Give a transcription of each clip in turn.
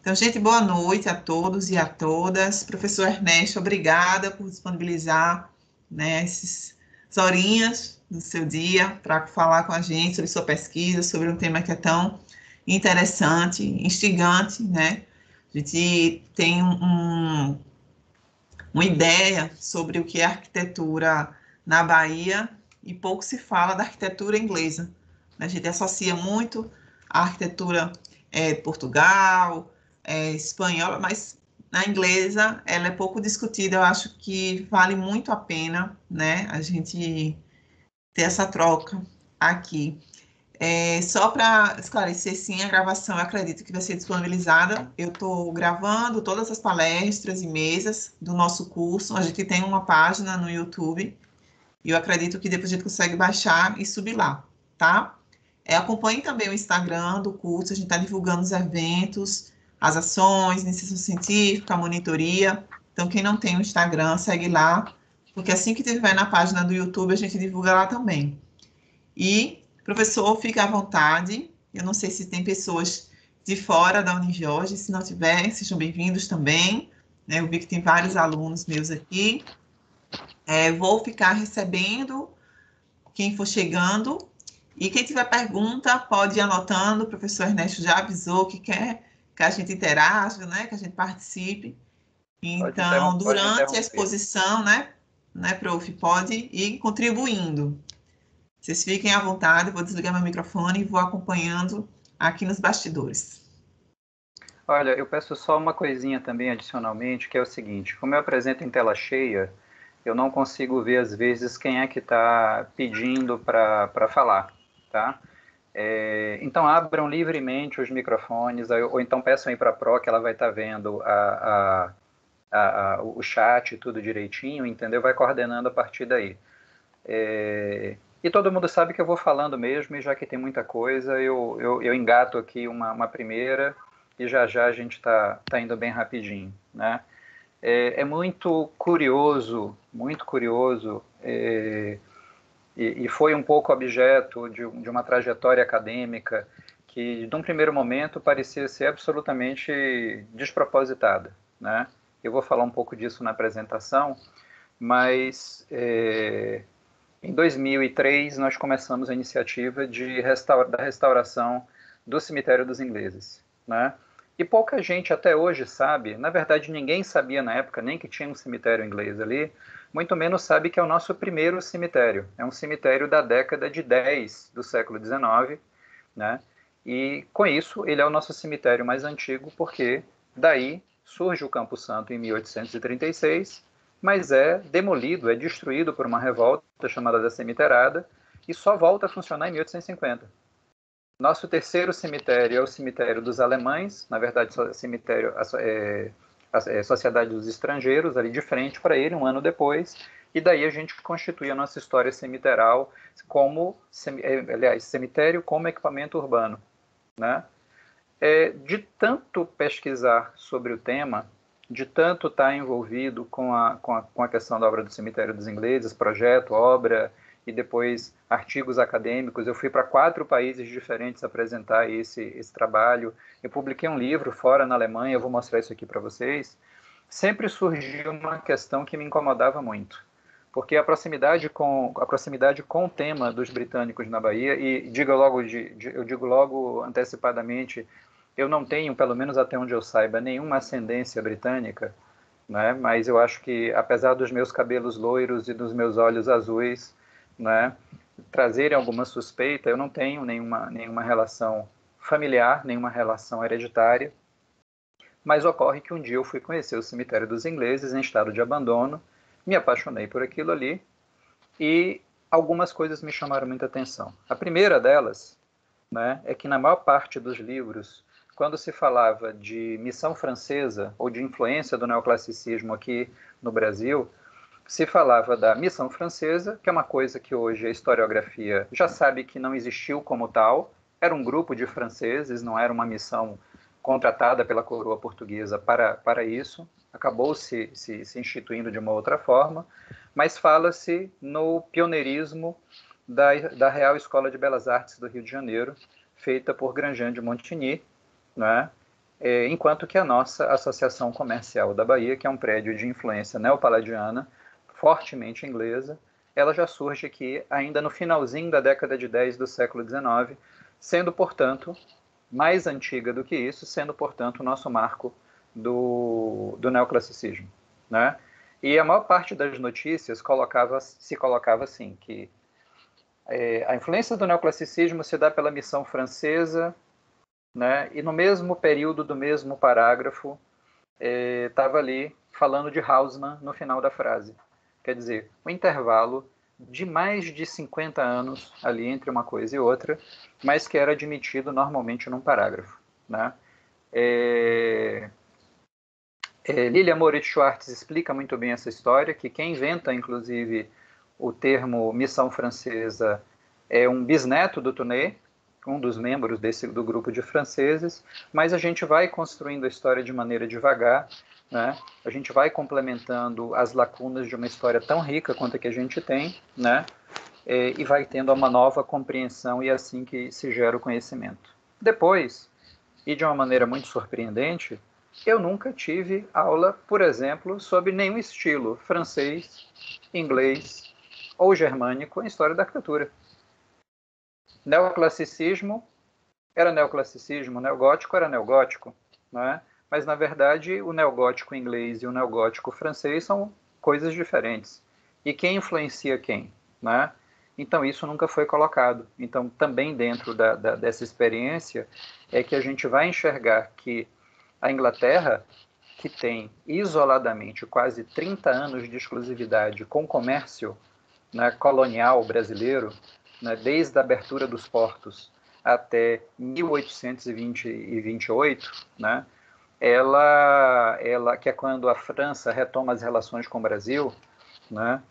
Então, gente, boa noite a todos e a todas. Professor Ernesto, obrigada por disponibilizar, né, essas horinhas do seu dia para falar com a gente sobre sua pesquisa, sobre um tema que é tão interessante, instigante, né? A gente tem uma ideia sobre o que é arquitetura na Bahia e pouco se fala da arquitetura inglesa. A gente associa muito a arquitetura de Portugal, espanhola, mas na inglesa ela é pouco discutida. Eu acho que vale muito a pena, né, a gente ter essa troca aqui. Só para esclarecer, sim, a gravação eu acredito que vai ser disponibilizada. Eu estou gravando todas as palestras e mesas do nosso curso. A gente tem uma página no YouTube e eu acredito que depois a gente consegue baixar e subir lá, tá? Acompanhe também o Instagram do curso, a gente está divulgando os eventos, as ações, iniciação científica, a monitoria. Então, quem não tem o Instagram, segue lá, porque assim que tiver na página do YouTube, a gente divulga lá também. E, professor, fique à vontade. Eu não sei se tem pessoas de fora da Unijorge, se não tiver, sejam bem-vindos também. Né? Eu vi que tem vários alunos meus aqui. Vou ficar recebendo quem for chegando. E quem tiver pergunta, pode ir anotando. O professor Ernesto já avisou que quer que a gente interaja, né? Que a gente participe. Então, Pode durante a interromper. exposição, né, prof, pode ir contribuindo. Vocês fiquem à vontade, vou desligar meu microfone e vou acompanhando aqui nos bastidores. Olha, eu peço só uma coisinha também adicionalmente, que é o seguinte: como eu apresento em tela cheia, eu não consigo ver às vezes quem é que está pedindo para falar, tá? Então abram livremente os microfones, ou então peçam aí para a Pro, que ela vai estar vendo o chat, tudo direitinho, entendeu? Vai coordenando a partir daí. E todo mundo sabe que eu vou falando mesmo, e já que tem muita coisa, eu engato aqui uma primeira, e já já a gente tá indo bem rapidinho, né? É muito curioso, e foi um pouco objeto de uma trajetória acadêmica que, de um primeiro momento, parecia ser absolutamente despropositada, né? Eu vou falar um pouco disso na apresentação, mas em 2003 nós começamos a iniciativa da restauração do cemitério dos ingleses, né? E pouca gente até hoje sabe, na verdade ninguém sabia na época nem que tinha um cemitério inglês ali, muito menos sabe que é o nosso primeiro cemitério. É um cemitério da década de 10 do século XIX, né? E com isso ele é o nosso cemitério mais antigo, porque daí surge o Campo Santo em 1836, mas é demolido, é destruído por uma revolta chamada da Cemiterada, e só volta a funcionar em 1850. Nosso terceiro cemitério é o cemitério dos alemães, na verdade, cemitério Sociedade dos Estrangeiros, ali de frente para ele, um ano depois, e daí a gente constitui a nossa história cemiteral como, aliás, cemitério como equipamento urbano, né? De tanto pesquisar sobre o tema, de tanto estar envolvido com a questão da obra do Cemitério dos Ingleses, projeto, obra, e depois artigos acadêmicos. Eu fui para 4 países diferentes apresentar esse trabalho. Eu publiquei um livro fora na Alemanha, eu vou mostrar isso aqui para vocês. Sempre surgiu uma questão que me incomodava muito, porque a proximidade com o tema dos britânicos na Bahia, e eu digo logo antecipadamente, eu não tenho, pelo menos até onde eu saiba, nenhuma ascendência britânica, né? Mas eu acho que, apesar dos meus cabelos loiros e dos meus olhos azuis, né, trazerem alguma suspeita, eu não tenho nenhuma relação familiar, nenhuma relação hereditária, mas ocorre que um dia eu fui conhecer o cemitério dos ingleses em estado de abandono, me apaixonei por aquilo ali, e algumas coisas me chamaram muita atenção. A primeira delas, né, é que na maior parte dos livros, quando se falava de missão francesa ou de influência do neoclassicismo aqui no Brasil, se falava da missão francesa, que é uma coisa que hoje a historiografia já sabe que não existiu como tal, era um grupo de franceses, não era uma missão contratada pela coroa portuguesa para isso, acabou se instituindo de uma outra forma, mas fala-se no pioneirismo da Real Escola de Belas Artes do Rio de Janeiro, feita por Grandjean de Montigny, né? enquanto que a nossa Associação Comercial da Bahia, que é um prédio de influência neopaladiana, fortemente inglesa, ela já surge aqui ainda no finalzinho da década de 10 do século XIX, sendo, portanto, mais antiga do que isso, sendo, portanto, o nosso marco do neoclassicismo, né? E a maior parte das notícias se colocava assim, que a influência do neoclassicismo se dá pela missão francesa, né? E no mesmo período do mesmo parágrafo, estava ali falando de Haussmann no final da frase. Quer dizer, um intervalo de mais de 50 anos ali entre uma coisa e outra, mas que era admitido normalmente num parágrafo, né? Lilia Moritz Schwartz explica muito bem essa história, que quem inventa, inclusive, o termo missão francesa é um bisneto do Tounet, um dos membros do grupo de franceses, mas a gente vai construindo a história de maneira devagar, né? A gente vai complementando as lacunas de uma história tão rica quanto a que a gente tem, né? E vai tendo uma nova compreensão, e é assim que se gera o conhecimento. Depois, e de uma maneira muito surpreendente, eu nunca tive aula, por exemplo, sobre nenhum estilo francês, inglês ou germânico em história da arquitetura. Neoclassicismo era neoclassicismo, neogótico era neogótico, né? Mas, na verdade, o neogótico inglês e o neogótico francês são coisas diferentes. E quem influencia quem, né? Então, isso nunca foi colocado. Então, também dentro dessa experiência, é que a gente vai enxergar que a Inglaterra, que tem isoladamente quase 30 anos de exclusividade com o comércio, né, colonial brasileiro, né, desde a abertura dos portos até 1828, né, que é quando a França retoma as relações com o Brasil, né,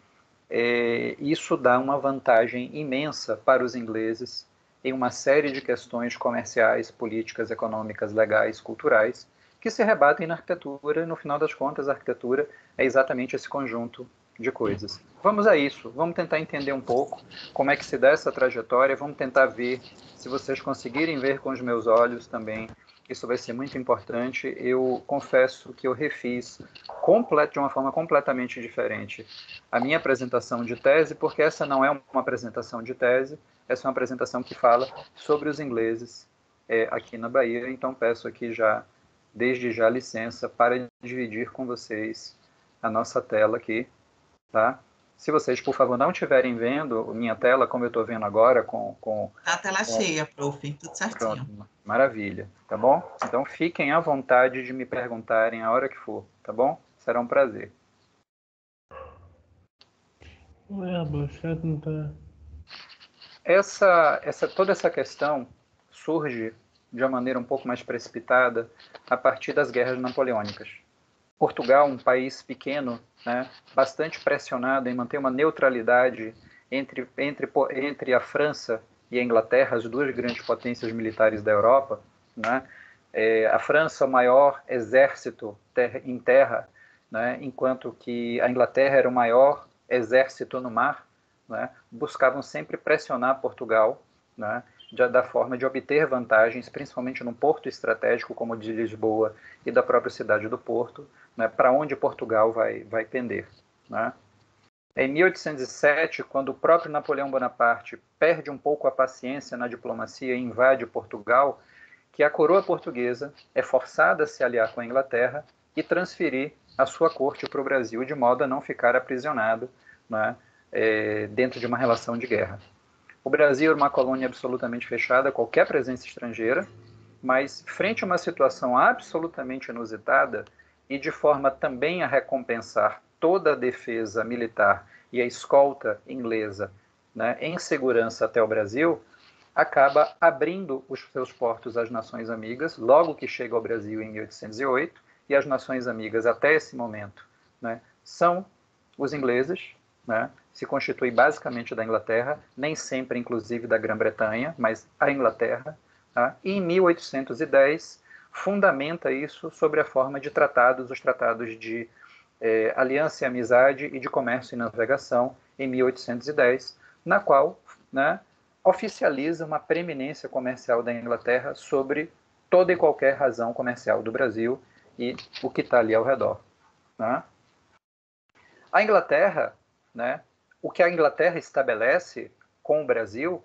isso dá uma vantagem imensa para os ingleses em uma série de questões comerciais, políticas, econômicas, legais, culturais, que se rebatem na arquitetura, e no final das contas a arquitetura é exatamente esse conjunto de coisas. Vamos a isso, vamos tentar entender um pouco como é que se dá essa trajetória, vamos tentar ver, se vocês conseguirem ver com os meus olhos também, isso vai ser muito importante. Eu confesso que eu refiz de uma forma completamente diferente a minha apresentação de tese, porque essa não é uma apresentação de tese, essa é uma apresentação que fala sobre os ingleses aqui na Bahia, então peço aqui já, desde já, licença para dividir com vocês a nossa tela aqui, tá? Se vocês, por favor, não estiverem vendo minha tela, como eu estou vendo agora, A tela cheia, prof, tudo certinho. Pronto, maravilha, tá bom? Então fiquem à vontade de me perguntarem a hora que for, tá bom? Será um prazer. Toda essa questão surge de uma maneira um pouco mais precipitada a partir das guerras napoleônicas. Portugal, um país pequeno, né, bastante pressionado em manter uma neutralidade entre a França e a Inglaterra, as duas grandes potências militares da Europa, né? A França, o maior exército em terra, né, enquanto que a Inglaterra era o maior exército no mar, né, buscavam sempre pressionar Portugal, né, da forma de obter vantagens, principalmente num porto estratégico como o de Lisboa e da própria cidade do Porto, né, para onde Portugal vai pender, né? Em 1807, quando o próprio Napoleão Bonaparte perde um pouco a paciência na diplomacia e invade Portugal, que a coroa portuguesa é forçada a se aliar com a Inglaterra e transferir a sua corte para o Brasil, de modo a não ficar aprisionado, né, dentro de uma relação de guerra. O Brasil era uma colônia absolutamente fechada a qualquer presença estrangeira, mas frente a uma situação absolutamente inusitada e de forma também a recompensar toda a defesa militar e a escolta inglesa, né, em segurança até o Brasil, acaba abrindo os seus portos às nações amigas, logo que chega ao Brasil em 1808, e as nações amigas até esse momento, né, são os ingleses, né, se constitui basicamente da Inglaterra, nem sempre inclusive da Grã-Bretanha, mas a Inglaterra, tá? E em 1810 fundamenta isso sobre a forma de tratados, os tratados de aliança e amizade e de comércio e navegação em 1810, na qual, né, oficializa uma preeminência comercial da Inglaterra sobre toda e qualquer razão comercial do Brasil e o que está ali ao redor. Né? A Inglaterra, né, o que a Inglaterra estabelece com o Brasil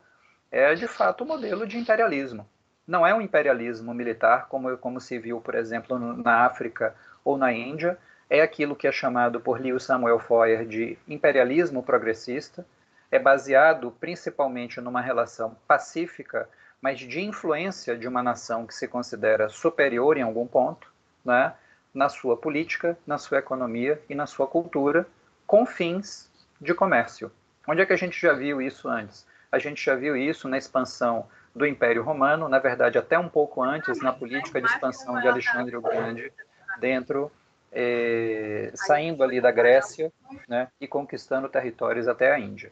é, de fato, um modelo de imperialismo. Não é um imperialismo militar, como se viu, por exemplo, na África ou na Índia. É aquilo que é chamado por Lewis Samuel Foer de imperialismo progressista. É baseado principalmente numa relação pacífica, mas de influência de uma nação que se considera superior em algum ponto, né, na sua política, na sua economia e na sua cultura, com fins de comércio. Onde é que a gente já viu isso antes? A gente já viu isso na expansão do Império Romano, na verdade até um pouco antes, na política de expansão de Alexandre o Grande, saindo ali da Grécia, né, e conquistando territórios até a Índia.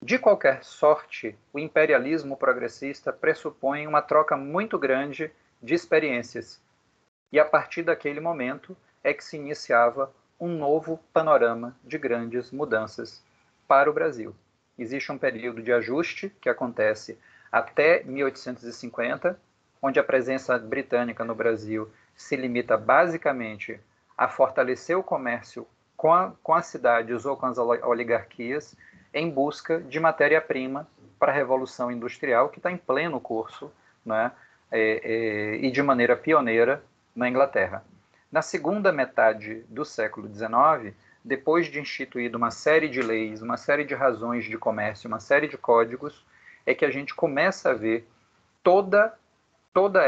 De qualquer sorte, o imperialismo progressista pressupõe uma troca muito grande de experiências. E a partir daquele momento é que se iniciava um novo panorama de grandes mudanças para o Brasil. Existe um período de ajuste que acontece até 1850, onde a presença britânica no Brasil se limita basicamente a fortalecer o comércio com as cidades ou com as oligarquias em busca de matéria-prima para a Revolução Industrial, que está em pleno curso, né, e de maneira pioneira na Inglaterra. Na segunda metade do século XIX, depois de instituído uma série de leis, uma série de razões de comércio, uma série de códigos, é que a gente começa a ver toda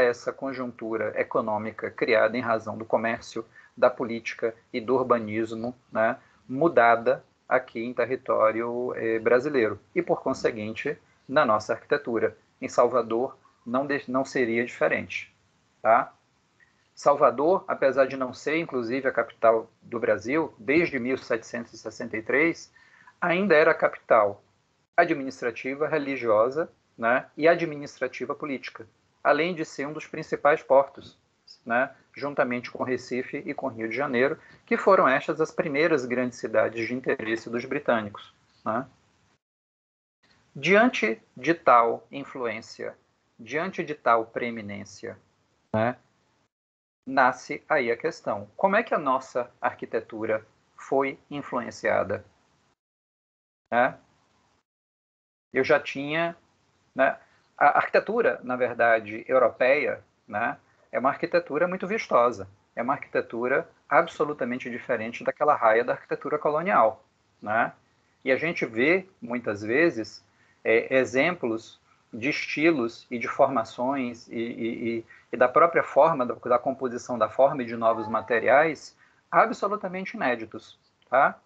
essa conjuntura econômica criada em razão do comércio, da política e do urbanismo, né, mudada aqui em território brasileiro e, por conseguinte, na nossa arquitetura. Em Salvador não seria diferente. Tá? Salvador, apesar de não ser, inclusive, a capital do Brasil, desde 1763, ainda era a capital administrativa, religiosa, né, e administrativa política, além de ser um dos principais portos, né, juntamente com Recife e com Rio de Janeiro, que foram estas as primeiras grandes cidades de interesse dos britânicos. Né? Diante de tal influência, diante de tal preeminência, né, nasce aí a questão: como é que a nossa arquitetura foi influenciada? Né? Eu já tinha, né, a arquitetura, na verdade, europeia, né, é uma arquitetura muito vistosa, é uma arquitetura absolutamente diferente daquela raia da arquitetura colonial. Né? E a gente vê, muitas vezes, exemplos de estilos e de formações e da própria forma, da composição da forma e de novos materiais absolutamente inéditos. Tá?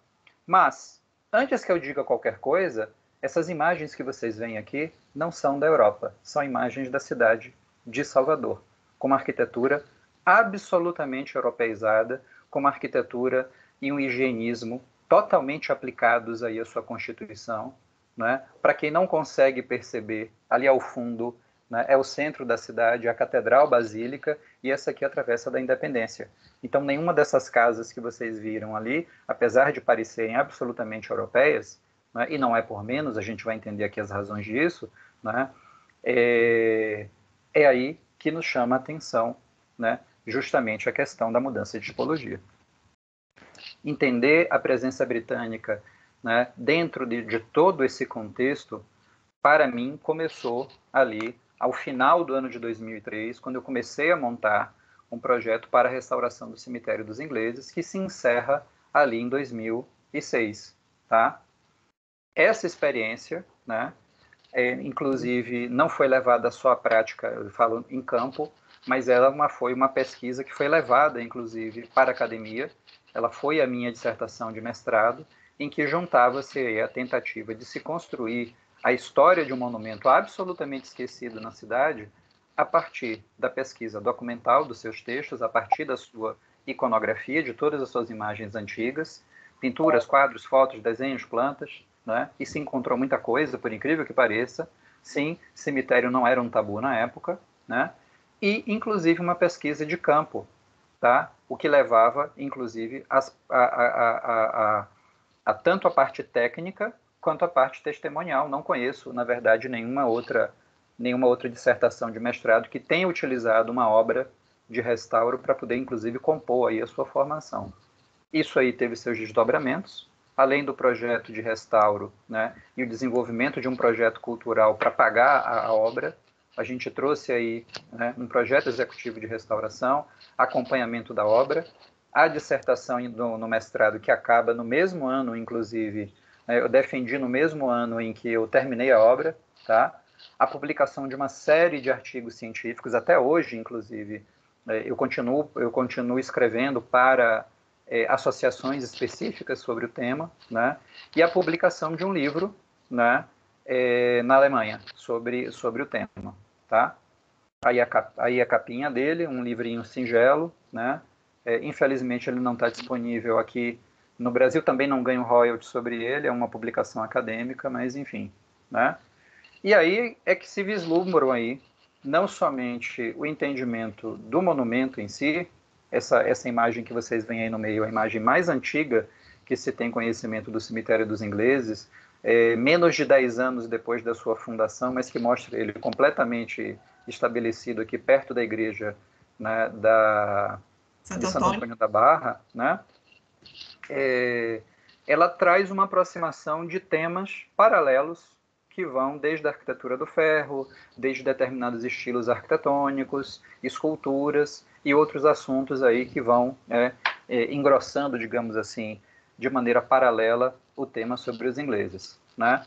Mas, antes que eu diga qualquer coisa, essas imagens que vocês veem aqui não são da Europa, são imagens da cidade de Salvador, com uma arquitetura absolutamente europeizada, com uma arquitetura e um higienismo totalmente aplicados aí à sua Constituição. Né? Para quem não consegue perceber, ali ao fundo, né, é o centro da cidade, a Catedral Basílica, e essa aqui é a Travessa da Independência. Então, nenhuma dessas casas que vocês viram ali, apesar de parecerem absolutamente europeias, né, e não é por menos, a gente vai entender aqui as razões disso, né, é aí que nos chama a atenção, né, justamente a questão da mudança de tipologia. Entender a presença britânica, né, dentro de todo esse contexto, para mim, começou ali ao final do ano de 2003, quando eu comecei a montar um projeto para a restauração do cemitério dos ingleses, que se encerra ali em 2006. Tá? Essa experiência, né, inclusive, não foi levada só à prática, eu falo em campo, mas ela foi uma pesquisa que foi levada, inclusive, para a academia. Ela foi a minha dissertação de mestrado, em que juntava-se a tentativa de se construir a história de um monumento absolutamente esquecido na cidade, a partir da pesquisa documental dos seus textos, a partir da sua iconografia, de todas as suas imagens antigas, pinturas, quadros, fotos, desenhos, plantas, né? E se encontrou muita coisa, por incrível que pareça. Sim, cemitério não era um tabu na época, né? E, inclusive, uma pesquisa de campo, tá? O que levava, inclusive, a tanto a parte técnica quanto a parte testemunial. Não conheço, na verdade, nenhuma outra nenhuma outra dissertação de mestrado que tenha utilizado uma obra de restauro para poder, inclusive, compor aí a sua formação. Isso aí teve seus desdobramentos, além do projeto de restauro, né, e o desenvolvimento de um projeto cultural para pagar a obra. A gente trouxe aí, né, um projeto executivo de restauração, acompanhamento da obra, a dissertação no mestrado, que acaba no mesmo ano, inclusive, né, eu defendi no mesmo ano em que eu terminei a obra, tá? A publicação de uma série de artigos científicos, até hoje, inclusive, eu continuo escrevendo para associações específicas sobre o tema, né? E a publicação de um livro, né, na Alemanha sobre o tema, tá? Aí a capinha dele, um livrinho singelo, né? Infelizmente ele não está disponível aqui no Brasil, também não ganho royalty sobre ele, é uma publicação acadêmica, mas enfim, né? E aí é que se vislumbram aí não somente o entendimento do monumento em si, essa imagem que vocês veem aí no meio, a imagem mais antiga que se tem conhecimento do cemitério dos ingleses, menos de 10 anos depois da sua fundação, mas que mostra ele completamente estabelecido aqui perto da igreja, né, de Santo Antônio da Barra, né? Ela traz uma aproximação de temas paralelos que vão desde a arquitetura do ferro, desde determinados estilos arquitetônicos, esculturas e outros assuntos aí que vão engrossando, digamos assim, de maneira paralela o tema sobre os ingleses, né?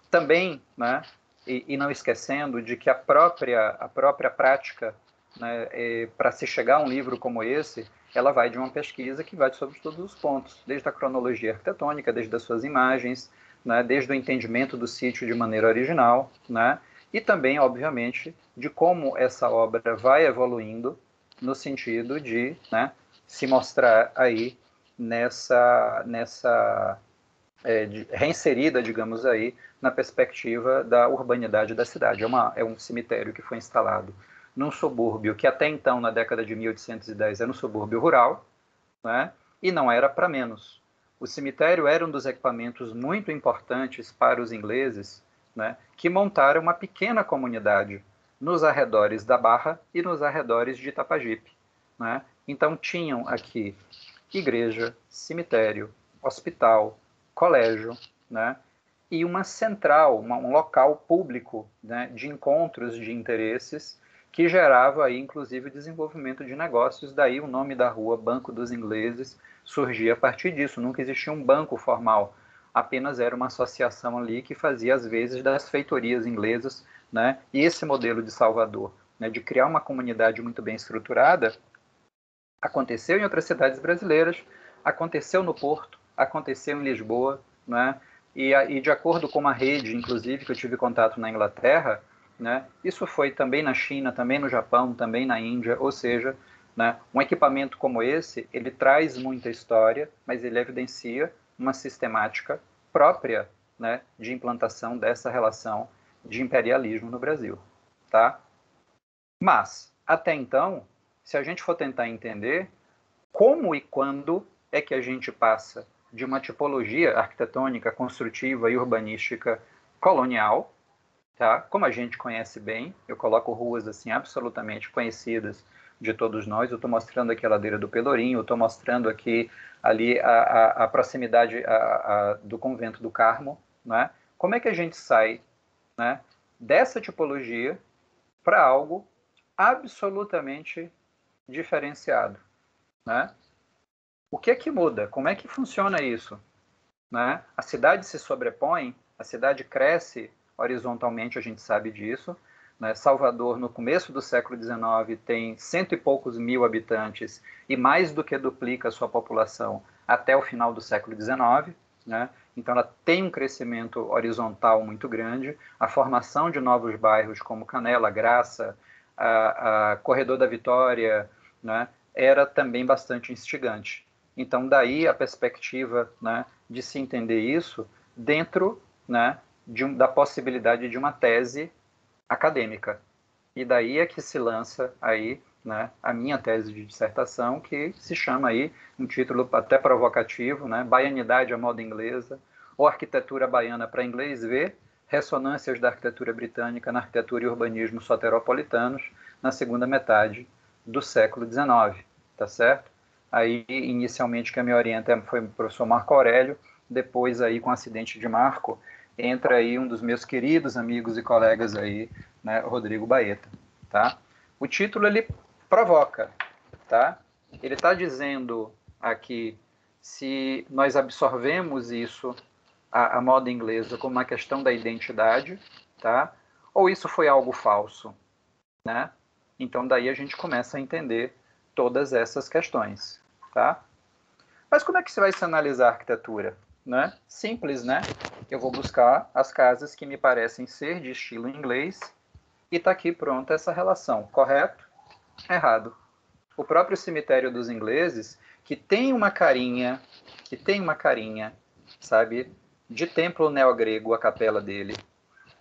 Também, né, e não esquecendo de que a própria prática, né, para se chegar a um livro como esse, ela vai de uma pesquisa que vai sobre todos os pontos, desde a cronologia arquitetônica, desde as suas imagens, né, desde o entendimento do sítio de maneira original, né, e também, obviamente, de como essa obra vai evoluindo no sentido de, né, se mostrar aí reinserida, digamos aí, na perspectiva da urbanidade da cidade. É um cemitério que foi instalado num subúrbio que até então, na década de 1810, era um subúrbio rural, né, e não era para menos. O cemitério era um dos equipamentos muito importantes para os ingleses, né, que montaram uma pequena comunidade nos arredores da Barra e nos arredores de Itapajipe, né? Então tinham aqui igreja, cemitério, hospital, colégio, né? E uma central, um local público, né, de encontros de interesses que gerava aí, inclusive, o desenvolvimento de negócios. Daí o nome da rua, Banco dos Ingleses, surgia a partir disso. Nunca existia um banco formal, apenas era uma associação ali que fazia, às vezes, das feitorias inglesas, né? E esse modelo de Salvador, né, de criar uma comunidade muito bem estruturada, aconteceu em outras cidades brasileiras, aconteceu no Porto, aconteceu em Lisboa, né? E de acordo com uma rede, inclusive, que eu tive contato na Inglaterra, né, isso foi também na China, também no Japão, também na Índia, ou seja, né, um equipamento como esse, ele traz muita história, mas ele evidencia uma sistemática própria, né, de implantação dessa relação de imperialismo no Brasil, tá? Mas, até então, se a gente for tentar entender como e quando é que a gente passa de uma tipologia arquitetônica, construtiva e urbanística colonial, tá? Como a gente conhece bem, eu coloco ruas assim absolutamente conhecidas de todos nós. Eu estou mostrando aqui a ladeira do Pelourinho, eu estou mostrando aqui ali a proximidade do convento do Carmo, né? Como é que a gente sai, né, dessa tipologia para algo absolutamente diferenciado, né? O que é que muda? Como é que funciona isso? Né? A cidade se sobrepõe, a cidade cresce horizontalmente, a gente sabe disso. Né? Salvador, no começo do século XIX, tem 100 e poucos mil habitantes e mais do que duplica a sua população até o final do século XIX. Né? Então, ela tem um crescimento horizontal muito grande, a formação de novos bairros como Canela, Graça, a Corredor da Vitória, né, era também bastante instigante. Então, daí a perspectiva, né, de se entender isso dentro, né, da possibilidade de uma tese acadêmica. E daí é que se lança aí, né, a minha tese de dissertação, que se chama aí, um título até provocativo, né, Baianidade à moda inglesa, ou Arquitetura Baiana para Inglês Ver, ressonâncias da arquitetura britânica na arquitetura e urbanismo soteropolitanos na segunda metade do século XIX, tá certo? Aí, inicialmente, quem me orienta foi o professor Marco Aurélio, depois, aí, com o acidente de Marco, entra aí um dos meus queridos amigos e colegas aí, né, Rodrigo Baeta, tá? O título, ele provoca, tá? Ele está dizendo aqui, se nós absorvemos isso, a moda inglesa, como uma questão da identidade, tá? Ou isso foi algo falso, né? Então, daí a gente começa a entender todas essas questões, tá? Mas como é que você vai se analisar a arquitetura? Né? Simples, né? Eu vou buscar as casas que me parecem ser de estilo inglês e está aqui pronta essa relação. Correto? Errado. O próprio cemitério dos ingleses, que tem uma carinha, sabe, de templo neogrego, a capela dele,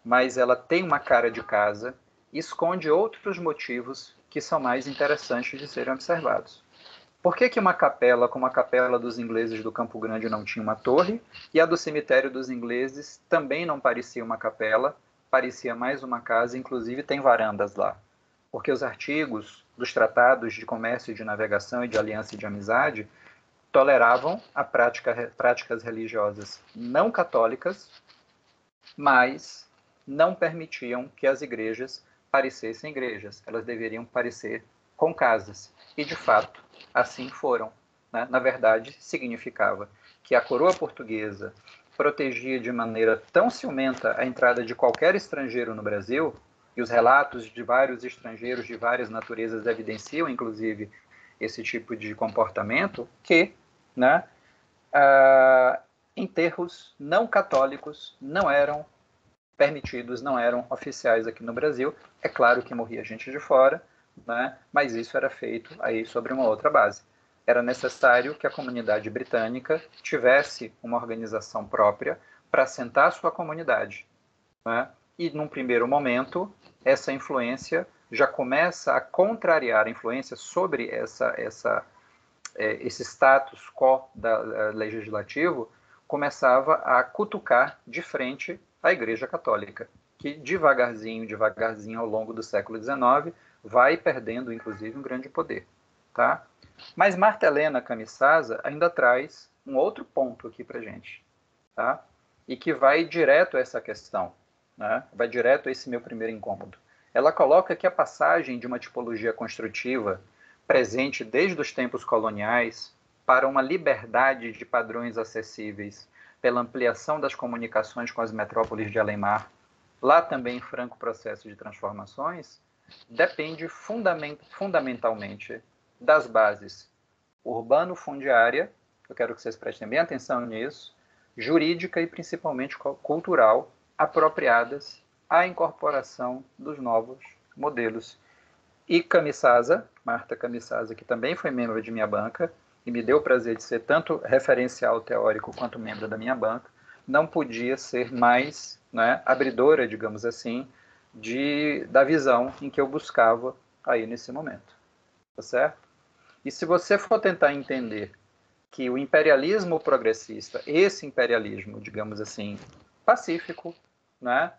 mas ela tem uma cara de casa, esconde outros motivos que são mais interessantes de serem observados. Por que que uma capela como a capela dos ingleses do Campo Grande não tinha uma torre e a do cemitério dos ingleses também não parecia uma capela, parecia mais uma casa, inclusive tem varandas lá? Porque os artigos dos tratados de comércio e de navegação e de aliança e de amizade toleravam práticas religiosas não católicas, mas não permitiam que as igrejas parecessem igrejas. Elas deveriam parecer com casas. E, de fato, assim foram. Né? Na verdade, significava que a coroa portuguesa protegia de maneira tão ciumenta a entrada de qualquer estrangeiro no Brasil, e os relatos de vários estrangeiros de várias naturezas evidenciam, inclusive, esse tipo de comportamento, que, né, enterros não católicos não eram permitidos, não eram oficiais aqui no Brasil. É claro que morria gente de fora, né? Mas isso era feito aí sobre uma outra base. Era necessário que a comunidade britânica tivesse uma organização própria para assentar sua comunidade, né? E, num primeiro momento, essa influência já começa a contrariar a influência sobre esse status quo legislativo, começava a cutucar de frente a Igreja Católica, que devagarzinho, ao longo do século XIX, vai perdendo, inclusive, um grande poder. Tá? Mas Marta Helena Camisasa ainda traz um outro ponto aqui para a gente, tá? E que vai direto a essa questão, né? Vai direto a esse meu primeiro incômodo. Ela coloca que a passagem de uma tipologia construtiva presente desde os tempos coloniais para uma liberdade de padrões acessíveis pela ampliação das comunicações com as metrópoles de além-mar, lá também em franco processo de transformações, depende fundamentalmente das bases urbano-fundiária, eu quero que vocês prestem bem atenção nisso, jurídica e principalmente cultural, apropriadas à incorporação dos novos modelos. E Camisasa, Marta Camisasa, que também foi membro de minha banca, e me deu o prazer de ser tanto referencial teórico quanto membro da minha banca, não podia ser mais, né, abridora, digamos assim, da visão em que eu buscava aí nesse momento. Tá certo? E se você for tentar entender que o imperialismo progressista, esse imperialismo, digamos assim, pacífico, né,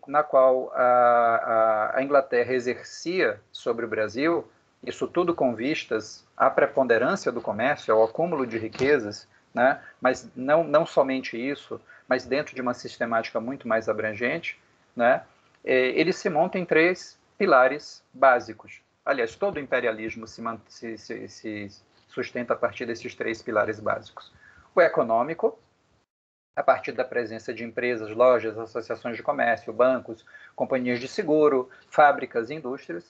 na qual a Inglaterra exercia sobre o Brasil, isso tudo com vistas à preponderância do comércio, ao acúmulo de riquezas, né? Mas não somente isso, mas dentro de uma sistemática muito mais abrangente, né? Ele se monta em três pilares básicos. Aliás, todo o imperialismo se sustenta a partir desses três pilares básicos. O econômico, a partir da presença de empresas, lojas, associações de comércio, bancos, companhias de seguro, fábricas e indústrias.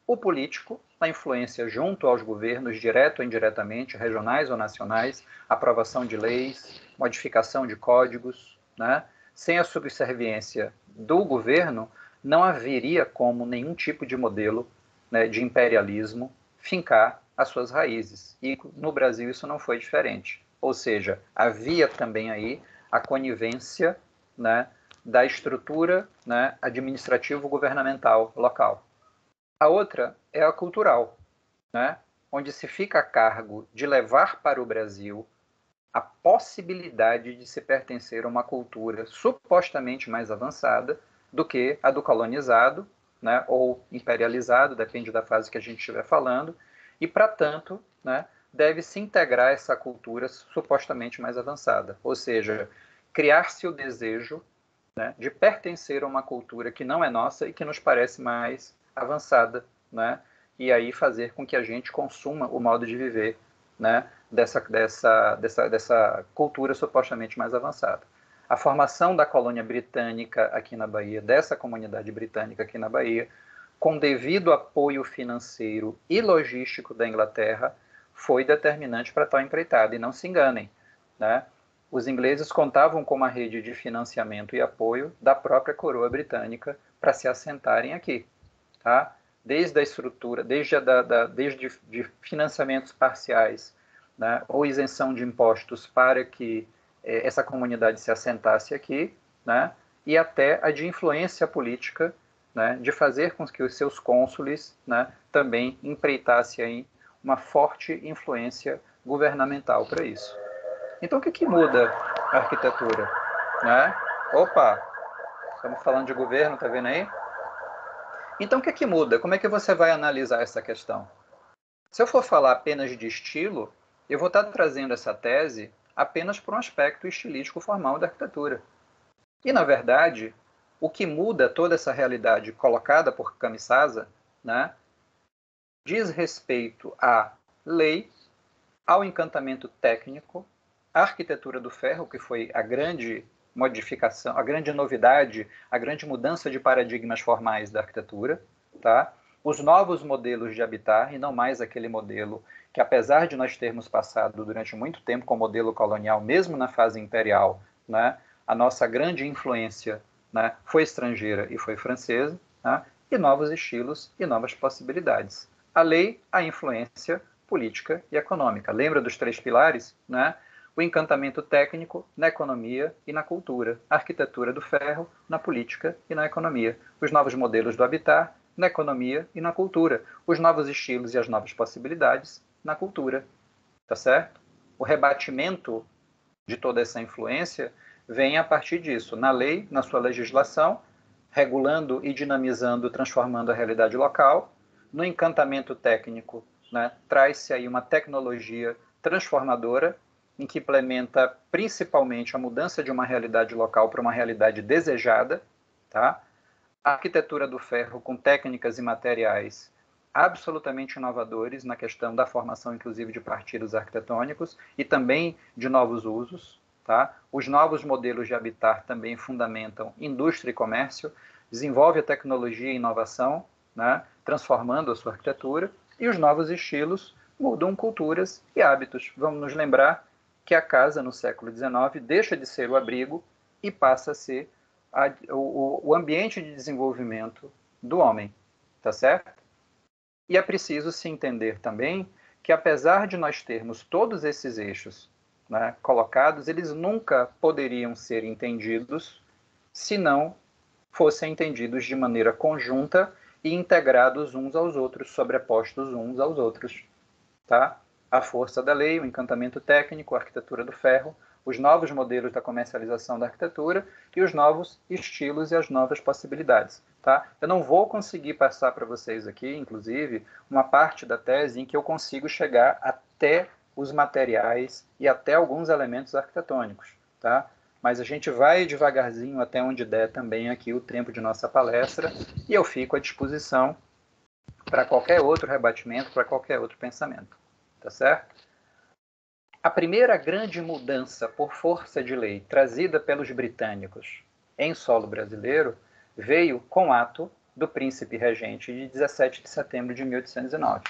O político, a influência junto aos governos, direto ou indiretamente, regionais ou nacionais, aprovação de leis, modificação de códigos, né? Sem a subserviência do governo, não haveria como nenhum tipo de modelo, né, de imperialismo fincar as suas raízes. E no Brasil isso não foi diferente. Ou seja, havia também aí a conivência, né, da estrutura, né, administrativo-governamental local. A outra é a cultural, né, onde se fica a cargo de levar para o Brasil a possibilidade de se pertencer a uma cultura supostamente mais avançada do que a do colonizado, né, ou imperializado, depende da fase que a gente estiver falando, e, para tanto, né, deve se integrar essa cultura supostamente mais avançada, ou seja, criar-se o desejo, né, de pertencer a uma cultura que não é nossa e que nos parece mais avançada, né, e aí fazer com que a gente consuma o modo de viver, né, dessa cultura supostamente mais avançada. A formação da colônia britânica aqui na Bahia, dessa comunidade britânica aqui na Bahia, com devido apoio financeiro e logístico da Inglaterra, foi determinante para tal empreitada. E não se enganem, né? Os ingleses contavam com uma rede de financiamento e apoio da própria coroa britânica para se assentarem aqui, tá? Desde a estrutura, desde de financiamentos parciais, né, ou isenção de impostos para que essa comunidade se assentasse aqui, né, e até a de influência política, né, de fazer com que os seus cônsules, né, também empreitassem aí uma forte influência governamental para isso. Então, o que muda a arquitetura? Né? Opa, estamos falando de governo, tá vendo aí? Então, o que muda? Como é que você vai analisar essa questão? Se eu for falar apenas de estilo, eu vou estar trazendo essa tese apenas por um aspecto estilístico formal da arquitetura. E, na verdade, o que muda toda essa realidade colocada por Kamisasa, né, diz respeito à lei, ao encantamento técnico, à arquitetura do ferro, que foi a grande modificação, a grande novidade, a grande mudança de paradigmas formais da arquitetura, tá? Os novos modelos de habitar, e não mais aquele modelo que, apesar de nós termos passado durante muito tempo com o modelo colonial, mesmo na fase imperial, né, a nossa grande influência, né, foi estrangeira e foi francesa, né, e novos estilos e novas possibilidades. A lei, a influência política e econômica. Lembra dos 3 pilares? Né? O encantamento técnico na economia e na cultura, a arquitetura do ferro na política e na economia, os novos modelos do habitar na economia e na cultura, os novos estilos e as novas possibilidades na cultura, tá certo? O rebatimento de toda essa influência vem a partir disso, na lei, na sua legislação, regulando e dinamizando, transformando a realidade local, no encantamento técnico, né, traz-se aí uma tecnologia transformadora em que implementa principalmente a mudança de uma realidade local para uma realidade desejada, tá? A arquitetura do ferro com técnicas e materiais absolutamente inovadores na questão da formação, inclusive, de partidos arquitetônicos e também de novos usos. Tá? Os novos modelos de habitar também fundamentam indústria e comércio, desenvolve a tecnologia e inovação, né, transformando a sua arquitetura, e os novos estilos mudam culturas e hábitos. Vamos nos lembrar que a casa, no século XIX, deixa de ser o abrigo e passa a ser o ambiente de desenvolvimento do homem, tá certo? E é preciso se entender também que, apesar de nós termos todos esses eixos, né, colocados, eles nunca poderiam ser entendidos se não fossem entendidos de maneira conjunta e integrados uns aos outros, sobrepostos uns aos outros. Tá? A força da lei, o encantamento técnico, a arquitetura do ferro, os novos modelos da comercialização da arquitetura e os novos estilos e as novas possibilidades. Tá? Eu não vou conseguir passar para vocês aqui, inclusive, uma parte da tese em que eu consigo chegar até os materiais e até alguns elementos arquitetônicos. Tá? Mas a gente vai devagarzinho até onde der também aqui o tempo de nossa palestra e eu fico à disposição para qualquer outro rebatimento, para qualquer outro pensamento. Tá certo? A primeira grande mudança por força de lei trazida pelos britânicos em solo brasileiro veio com o ato do príncipe regente de 17 de setembro de 1809.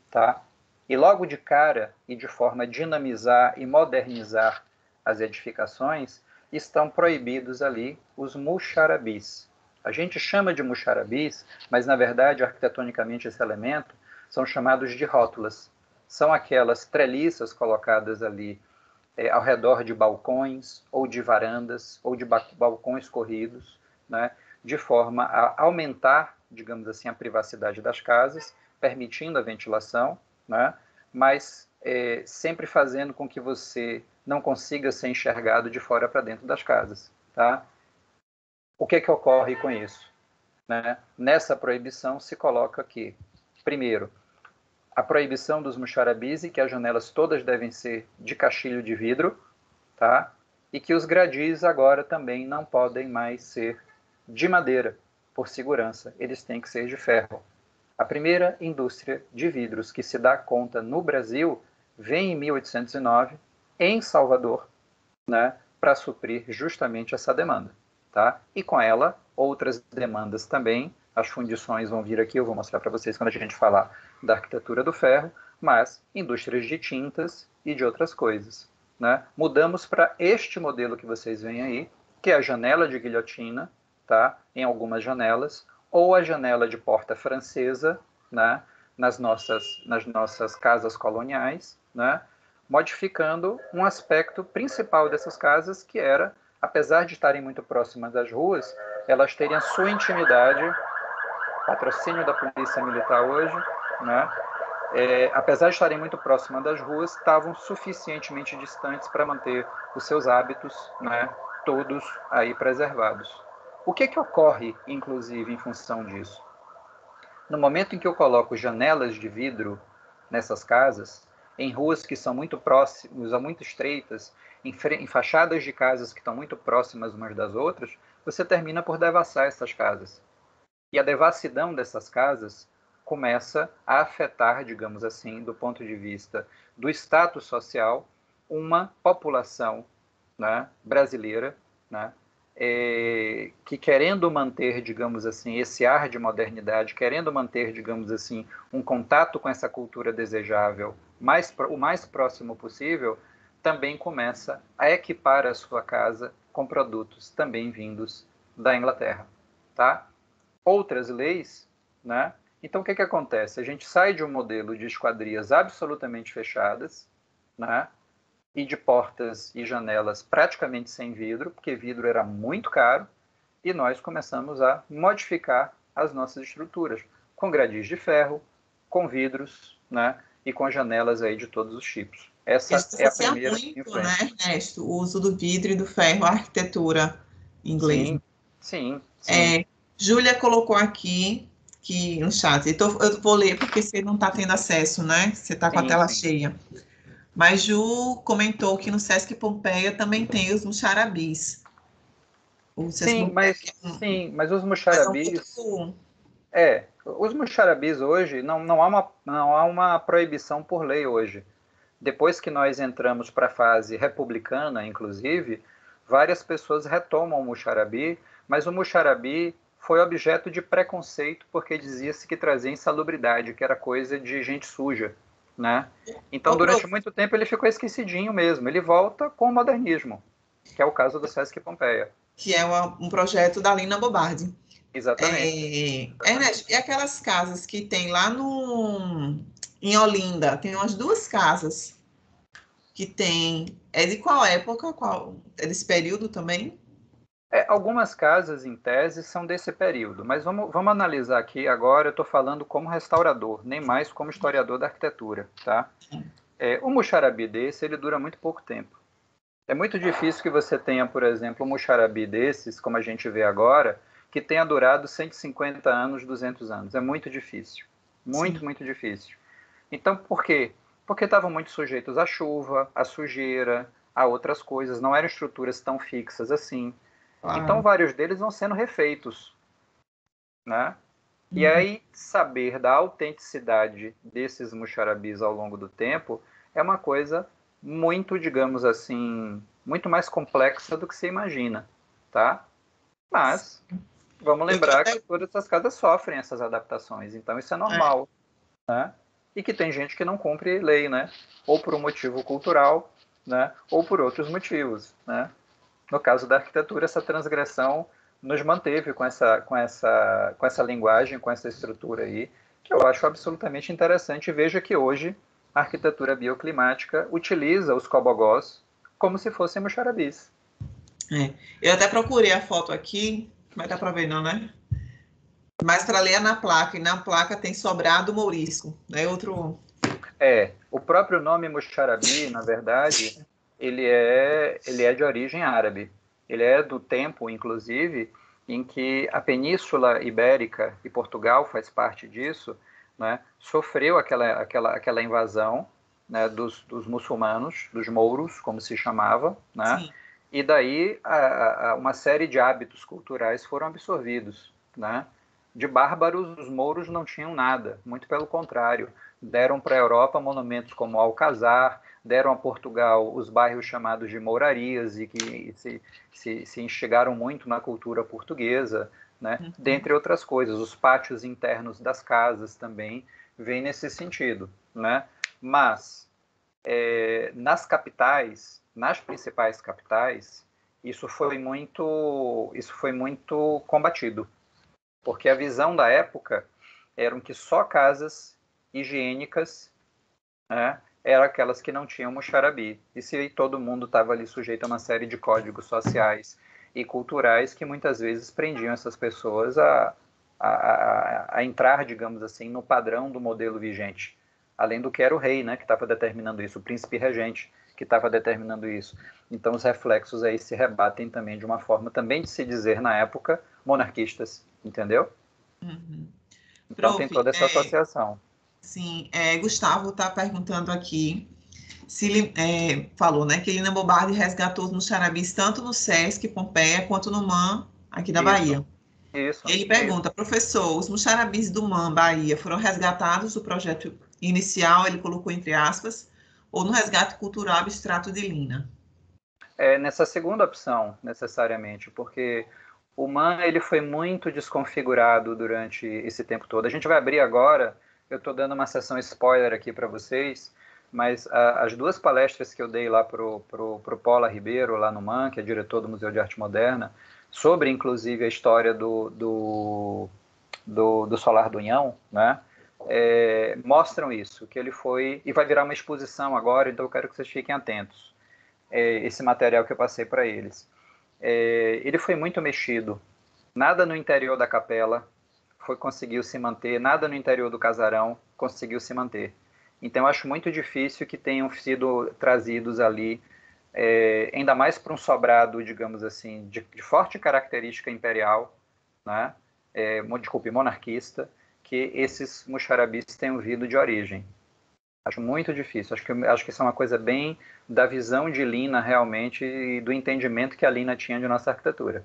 Tá? E logo de cara, e de forma a dinamizar e modernizar as edificações, estão proibidos ali os muxarabis. A gente chama de muxarabis, mas na verdade, arquitetonicamente, esse elemento são chamados de rótulas. São aquelas treliças colocadas ali ao redor de balcões, ou de varandas, ou de balcões corridos, né, de forma a aumentar, digamos assim, a privacidade das casas, permitindo a ventilação, né, mas sempre fazendo com que você não consiga ser enxergado de fora para dentro das casas, tá? O que ocorre com isso? Né? Nessa proibição se coloca que, primeiro, a proibição dos muxarabis e que as janelas todas devem ser de caixilho de vidro, tá? E que os gradis agora também não podem mais ser de madeira, por segurança, eles têm que ser de ferro. A primeira indústria de vidros que se dá conta no Brasil vem em 1809, em Salvador, né, para suprir justamente essa demanda. Tá? E com ela, outras demandas também, as fundições vão vir aqui, eu vou mostrar para vocês quando a gente falar da arquitetura do ferro, mas indústrias de tintas e de outras coisas. Né? Mudamos para este modelo que vocês veem aí, que é a janela de guilhotina, tá? Em algumas janelas, ou a janela de porta francesa, né? nas nossas casas coloniais, né? Modificando um aspecto principal dessas casas, que era, apesar de estarem muito próximas das ruas, elas terem a sua intimidade, patrocínio da Polícia Militar hoje, né? Apesar de estarem muito próximas das ruas, estavam suficientemente distantes para manter os seus hábitos, né, todos aí preservados. O que ocorre, inclusive, em função disso? No momento em que eu coloco janelas de vidro nessas casas, em ruas que são muito próximas, muito estreitas, em fachadas de casas que estão muito próximas umas das outras, você termina por devassar essas casas. E a devassidão dessas casas começa a afetar, digamos assim, do ponto de vista do status social, uma população, né, brasileira, né, que querendo manter, digamos assim, esse ar de modernidade, querendo manter, digamos assim, um contato com essa cultura desejável o mais próximo possível, também começa a equipar a sua casa com produtos também vindos da Inglaterra, tá? Outras leis, né? Então, o que acontece? A gente sai de um modelo de esquadrias absolutamente fechadas, né? E de portas e janelas praticamente sem vidro, porque vidro era muito caro, e nós começamos a modificar as nossas estruturas, com gradis de ferro, com vidros, né? E com janelas aí de todos os tipos. Essa Isso é a associa primeira muito, né, influência. Ernesto, o uso do vidro e do ferro, a arquitetura inglesa. Sim, sim, sim. Júlia colocou aqui que no chat, então, eu vou ler porque você não está tendo acesso, né? Você está com a Sim, tela sim. cheia. Mas Ju comentou que no Sesc Pompeia também tem os muxarabis. O Sesc Pompeia Sim, mas os mas é um muxarabis, pouco... os muxarabis hoje, não há uma proibição por lei hoje. Depois que nós entramos para a fase republicana, inclusive, várias pessoas retomam o muxarabi, mas o muxarabi foi objeto de preconceito porque dizia-se que trazia insalubridade, que era coisa de gente suja, né? Então, Ô, durante prof, muito tempo, ele ficou esquecidinho mesmo. Ele volta com o modernismo, que é o caso do Sesc Pompeia. que é um projeto da Lina Bobardi. Exatamente. Ernesto, e aquelas casas que tem lá no, em Olinda, tem umas duas casas que tem. É de qual época? É desse período também? Algumas casas, em tese, são desse período, mas vamos analisar aqui agora. Eu estou falando como restaurador, nem mais como historiador da arquitetura, tá? O muxarabi desse, ele dura muito pouco tempo. É muito difícil que você tenha, por exemplo, um muxarabi desses, como a gente vê agora, que tenha durado 150 anos, 200 anos. É muito difícil. Sim, Muito, muito difícil. Então, por quê? Porque estavam muito sujeitos à chuva, à sujeira, a outras coisas. Não eram estruturas tão fixas assim. Então, claro. vários deles vão sendo refeitos, né? E Uhum. aí, saber da autenticidade desses muxarabis ao longo do tempo é uma coisa muito, digamos assim, muito mais complexa do que você imagina, tá? Mas, vamos Eu lembrar que até todas essas casas sofrem essas adaptações, então isso é é, normal, né? E que tem gente que não cumpre lei, né? Ou por um motivo cultural, né? Ou por outros motivos, né? No caso da arquitetura, essa transgressão nos manteve com essa linguagem, com essa estrutura aí, que eu acho absolutamente interessante. Veja que hoje a arquitetura bioclimática utiliza os cobogós como se fossem muxarabis. eu até procurei a foto aqui, vai dar para ver, não, né? Mas para ler é na placa, e na placa tem Sobrado Mourisco, né? Outro. O próprio nome Muxarabi, na verdade, ele é de origem árabe. Ele é do tempo, inclusive, em que a Península Ibérica, e Portugal faz parte disso, né, sofreu aquela invasão, né, dos muçulmanos, dos mouros, como se chamava, né, Sim. e daí uma série de hábitos culturais foram absorvidos, né. De bárbaros, os mouros não tinham nada, muito pelo contrário. Deram para a Europa monumentos como Alcazar, deram a Portugal os bairros chamados de mourarias e que se instigaram muito na cultura portuguesa, né? Uhum. Dentre outras coisas. Os pátios internos das casas também vêm nesse sentido, né? Mas nas principais capitais, isso foi muito combatido, porque a visão da época era que só casas higiênicas, né, eram aquelas que não tinham muxarabi. E se todo mundo estava ali sujeito a uma série de códigos sociais e culturais que muitas vezes prendiam essas pessoas a entrar, digamos assim, no padrão do modelo vigente. Além do que era o rei, né, que estava determinando isso, o príncipe regente que estava determinando isso. Então os reflexos aí se rebatem também de uma forma também de se dizer na época monarquistas, entendeu? Uhum. Então tem Prof, toda essa associação. sim, Gustavo está perguntando aqui se falou, né, que Lina Bobardi resgatou os Muxarabis tanto no SESC Pompeia quanto no MAN aqui da Isso, Bahia. isso, Ele isso. pergunta, professor, os Muxarabis do MAN Bahia foram resgatados do projeto inicial, ele colocou entre aspas, ou no resgate cultural abstrato de Lina? Nessa segunda opção, necessariamente, porque o MAN ele foi muito desconfigurado durante esse tempo todo. A gente vai abrir agora, eu estou dando uma sessão spoiler aqui para vocês, mas as duas palestras que eu dei lá pro Paula Ribeiro, lá no MAN, que é diretor do Museu de Arte Moderna, sobre, inclusive, a história do Solar do Unhão, né? Mostram isso, que ele foi, e vai virar uma exposição agora, então eu quero que vocês fiquem atentos. Esse material que eu passei para eles. Ele foi muito mexido. Nada no interior da capela conseguiu se manter, nada no interior do casarão conseguiu se manter. Então, eu acho muito difícil que tenham sido trazidos ali, ainda mais para um sobrado, digamos assim, de forte característica imperial, né? Desculpe, monarquista, que esses muxarabis tenham vindo de origem. Acho muito difícil. Acho que isso é uma coisa bem da visão de Lina realmente e do entendimento que a Lina tinha de nossa arquitetura.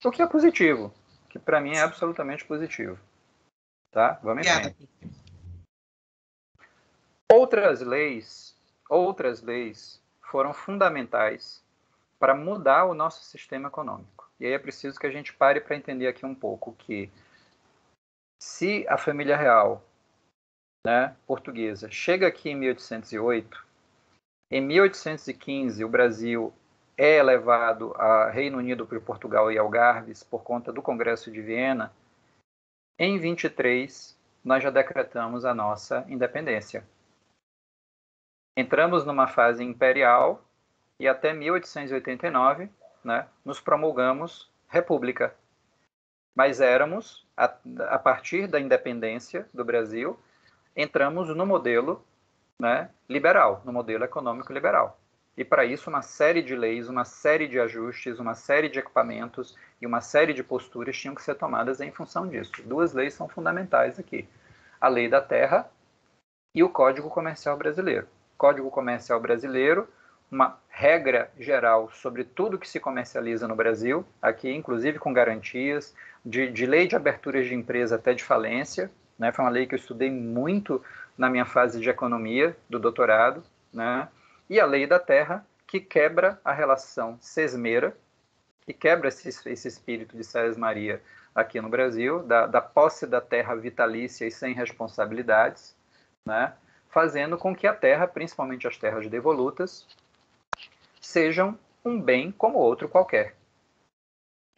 O que é positivo, que para mim é absolutamente positivo. Tá? Vamos em Obrigada. frente. Outras leis foram fundamentais para mudar o nosso sistema econômico. E aí é preciso que a gente pare para entender aqui um pouco que se a família real, né, portuguesa chega aqui em 1808, em 1815, o Brasil é levado a Reino Unido por Portugal e Algarves por conta do Congresso de Viena. Em 23, nós já decretamos a nossa independência. Entramos numa fase imperial e até 1889, né, nos promulgamos república. Mas éramos, a partir da independência do Brasil, entramos no modelo, né, liberal, no modelo econômico liberal. E para isso uma série de leis, uma série de ajustes, uma série de equipamentos e uma série de posturas tinham que ser tomadas em função disso. Duas leis são fundamentais aqui. A Lei da Terra e o Código Comercial Brasileiro. Código Comercial Brasileiro, uma regra geral sobre tudo que se comercializa no Brasil, aqui inclusive com garantias, de lei de aberturas de empresa até de falência, né? Foi uma lei que eu estudei muito na minha fase de economia do doutorado, né? E a Lei da Terra, que quebra a relação sesmera, que quebra esse espírito de Sesmaria aqui no Brasil, da posse da terra vitalícia e sem responsabilidades, né? Fazendo com que a terra, principalmente as terras devolutas, sejam um bem como outro qualquer.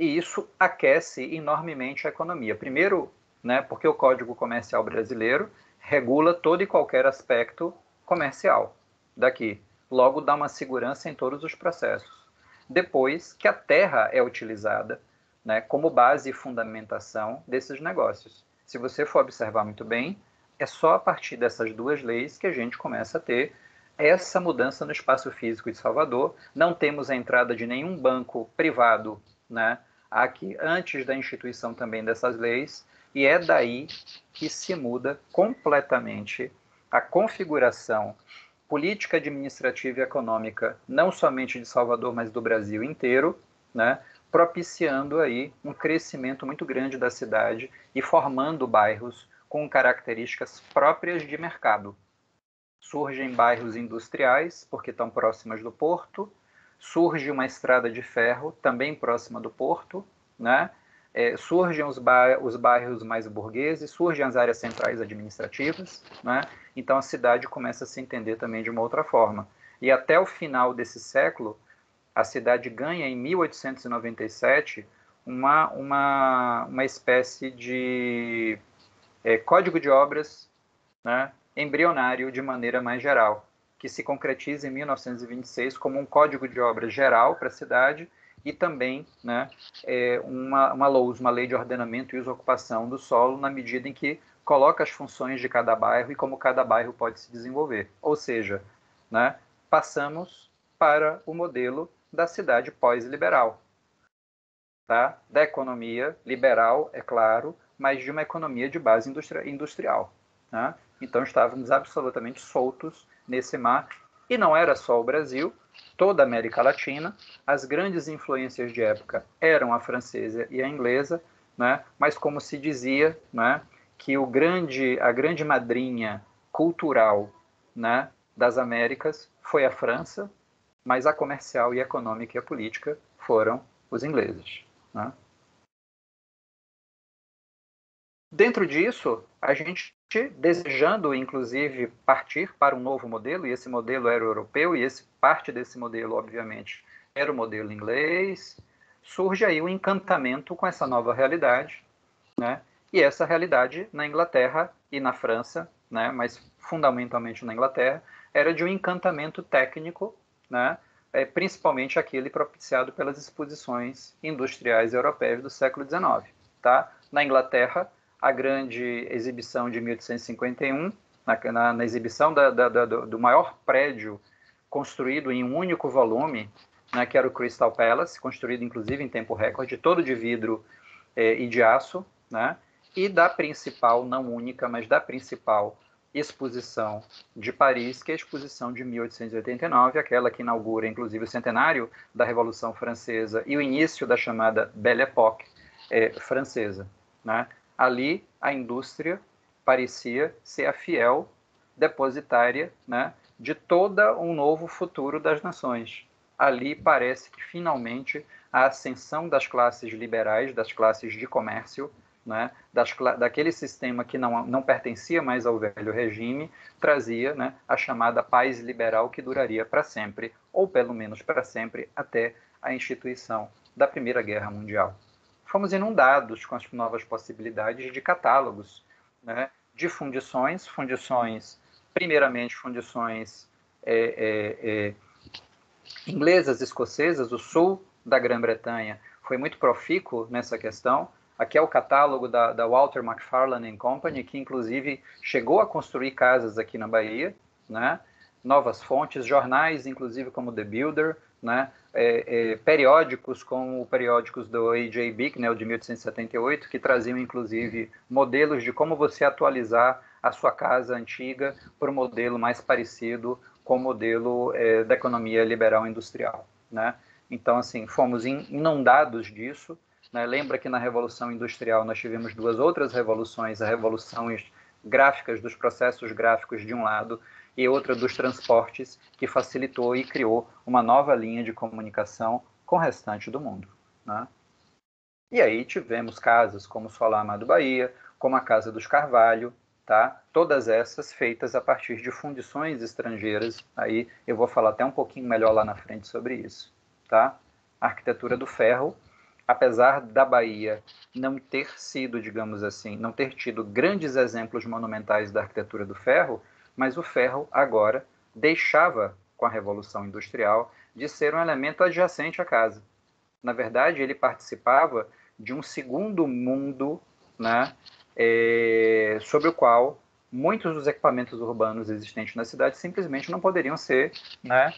E isso aquece enormemente a economia. Primeiro, né, porque o Código Comercial Brasileiro regula todo e qualquer aspecto comercial daqui. Logo, dá uma segurança em todos os processos. Depois, que a terra é utilizada, né, como base e fundamentação desses negócios. Se você for observar muito bem, É só a partir dessas duas leis que a gente começa a ter essa mudança no espaço físico de Salvador. Não temos a entrada de nenhum banco privado, né, aqui antes da instituição também dessas leis, e é daí que se muda completamente a configuração política, administrativa e econômica, não somente de Salvador, mas do Brasil inteiro, né, propiciando aí um crescimento muito grande da cidade e formando bairros com características próprias de mercado. Surgem bairros industriais, porque estão próximas do porto, surge uma estrada de ferro, também próxima do porto, né? Surgem os bairros mais burgueses, surgem as áreas centrais administrativas, né? Então a cidade começa a se entender também de uma outra forma. E até o final desse século, a cidade ganha, em 1897, uma espécie de código de obras, né, embrionário de maneira mais geral, que se concretiza em 1926 como um código de obras geral para a cidade e também, né, uma lei de ordenamento e uso-ocupação do solo, na medida em que coloca as funções de cada bairro e como cada bairro pode se desenvolver. Ou seja, né, passamos para o modelo da cidade pós-liberal, tá? Da economia liberal, é claro, mas de uma economia de base industrial. Né? Então estávamos absolutamente soltos nesse mar. E não era só o Brasil, toda a América Latina. As grandes influências de época eram a francesa e a inglesa, né? Mas como se dizia, né, que a grande madrinha cultural, né, das Américas foi a França, mas a comercial e a econômica e a política foram os ingleses. Né? Dentro disso, a gente desejando, inclusive, partir para um novo modelo, e esse modelo era o europeu, e parte desse modelo, obviamente, era o modelo inglês, surge aí o encantamento com essa nova realidade, né? E essa realidade na Inglaterra e na França, né, mas fundamentalmente na Inglaterra, era de um encantamento técnico, né, principalmente aquele propiciado pelas exposições industriais europeias do século XIX. Tá? Na Inglaterra, a grande exibição de 1851, na exibição do maior prédio construído em um único volume, né, que era o Crystal Palace, construído inclusive em tempo recorde, todo de vidro e de aço, né, e da principal, não única, mas da principal exposição de Paris, que é a exposição de 1889, aquela que inaugura inclusive o centenário da Revolução Francesa e o início da chamada Belle Époque francesa. Né? Ali a indústria parecia ser a fiel depositária, né, de todo um novo futuro das nações. Ali parece que finalmente a ascensão das classes liberais, das classes de comércio, né, daquele sistema que não pertencia mais ao velho regime, trazia, né, a chamada paz liberal que duraria para sempre, ou pelo menos para sempre, até a instituição da Primeira Guerra Mundial. Fomos inundados com as novas possibilidades de catálogos, né, de fundições, primeiramente fundições inglesas, escocesas. O sul da Grã-Bretanha foi muito profícuo nessa questão. Aqui é o catálogo da Walter Macfarlane Company, que inclusive chegou a construir casas aqui na Bahia, né? Novas fontes, jornais, inclusive como The Builder, né? Periódicos como periódicos do A.J. Bicknell, de 1878, que traziam inclusive modelos de como você atualizar a sua casa antiga para um modelo mais parecido com o modelo da economia liberal industrial. Né? Então, assim, fomos inundados disso. Né? Lembra que na Revolução Industrial nós tivemos duas outras revoluções, a revoluções gráficas, dos processos gráficos de um lado, e outra dos transportes, que facilitou e criou uma nova linha de comunicação com o restante do mundo. Né? E aí tivemos casas como o Solar Amado Bahia, como a Casa dos Carvalho, tá? Todas essas feitas a partir de fundições estrangeiras. Aí eu vou falar até um pouquinho melhor lá na frente sobre isso. Tá? A arquitetura do ferro, apesar da Bahia não ter sido, digamos assim, não ter tido grandes exemplos monumentais da arquitetura do ferro, mas o ferro agora deixava, com a Revolução Industrial, de ser um elemento adjacente à casa. Na verdade, ele participava de um segundo mundo, né, sobre o qual muitos dos equipamentos urbanos existentes na cidade simplesmente não poderiam ser, né,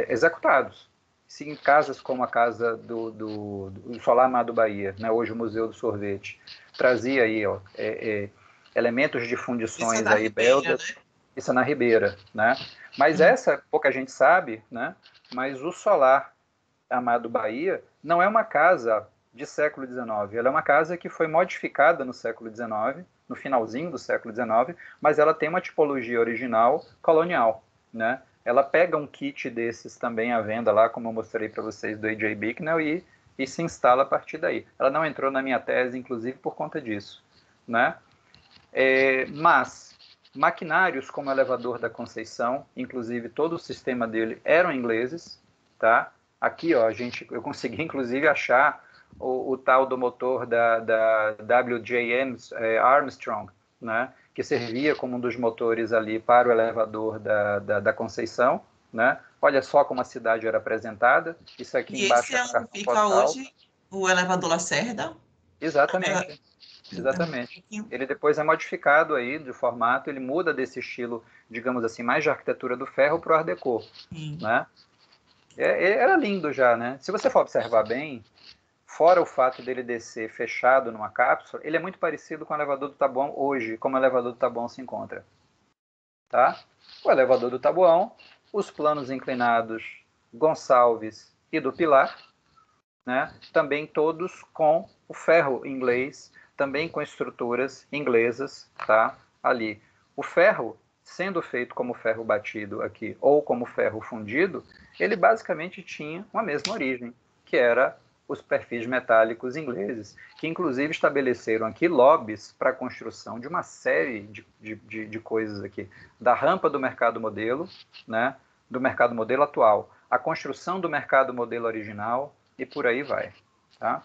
executados. Se em casas como a casa do Solar Amado Bahia, né, hoje o Museu do Sorvete, trazia aí elementos de fundições aí belgas, isso é na Ribeira, né? Mas essa, pouca gente sabe, né? Mas o Solar Amado Bahia não é uma casa de século XIX, ela é uma casa que foi modificada no século XIX, no finalzinho do século XIX, mas ela tem uma tipologia original colonial, né? Ela pega um kit desses também à venda lá, como eu mostrei para vocês, do A.J. Bicknell, e se instala a partir daí. Ela não entrou na minha tese, inclusive, por conta disso, né? Mas maquinários como o elevador da Conceição, inclusive todo o sistema dele eram ingleses, tá? Aqui, ó, eu consegui inclusive achar o tal do motor da WJM Armstrong, né? Que servia como um dos motores ali para o elevador da Conceição, né? Olha só como a cidade era apresentada. Isso aqui E embaixo esse é é um onde cartão fica postal. hoje o elevador Lacerda? Exatamente. Então, Exatamente. Ele depois é modificado aí de formato, ele muda desse estilo, digamos assim, mais de arquitetura do ferro para o Art Deco, né? Era lindo já, né? Se você for observar bem, fora o fato dele descer fechado numa cápsula, ele é muito parecido com o elevador do Taboão hoje, como o elevador do Taboão se encontra, tá? O elevador do Taboão, os planos inclinados Gonçalves e do Pilar, né? Também todos com o ferro inglês, também com estruturas inglesas, tá? Ali. O ferro, sendo feito como ferro batido aqui ou como ferro fundido, ele basicamente tinha uma mesma origem, que era os perfis metálicos ingleses, que inclusive estabeleceram aqui lobbies para a construção de uma série de coisas aqui, da rampa do mercado modelo, né? Do mercado modelo atual, a construção do mercado modelo original, e por aí vai. Tá?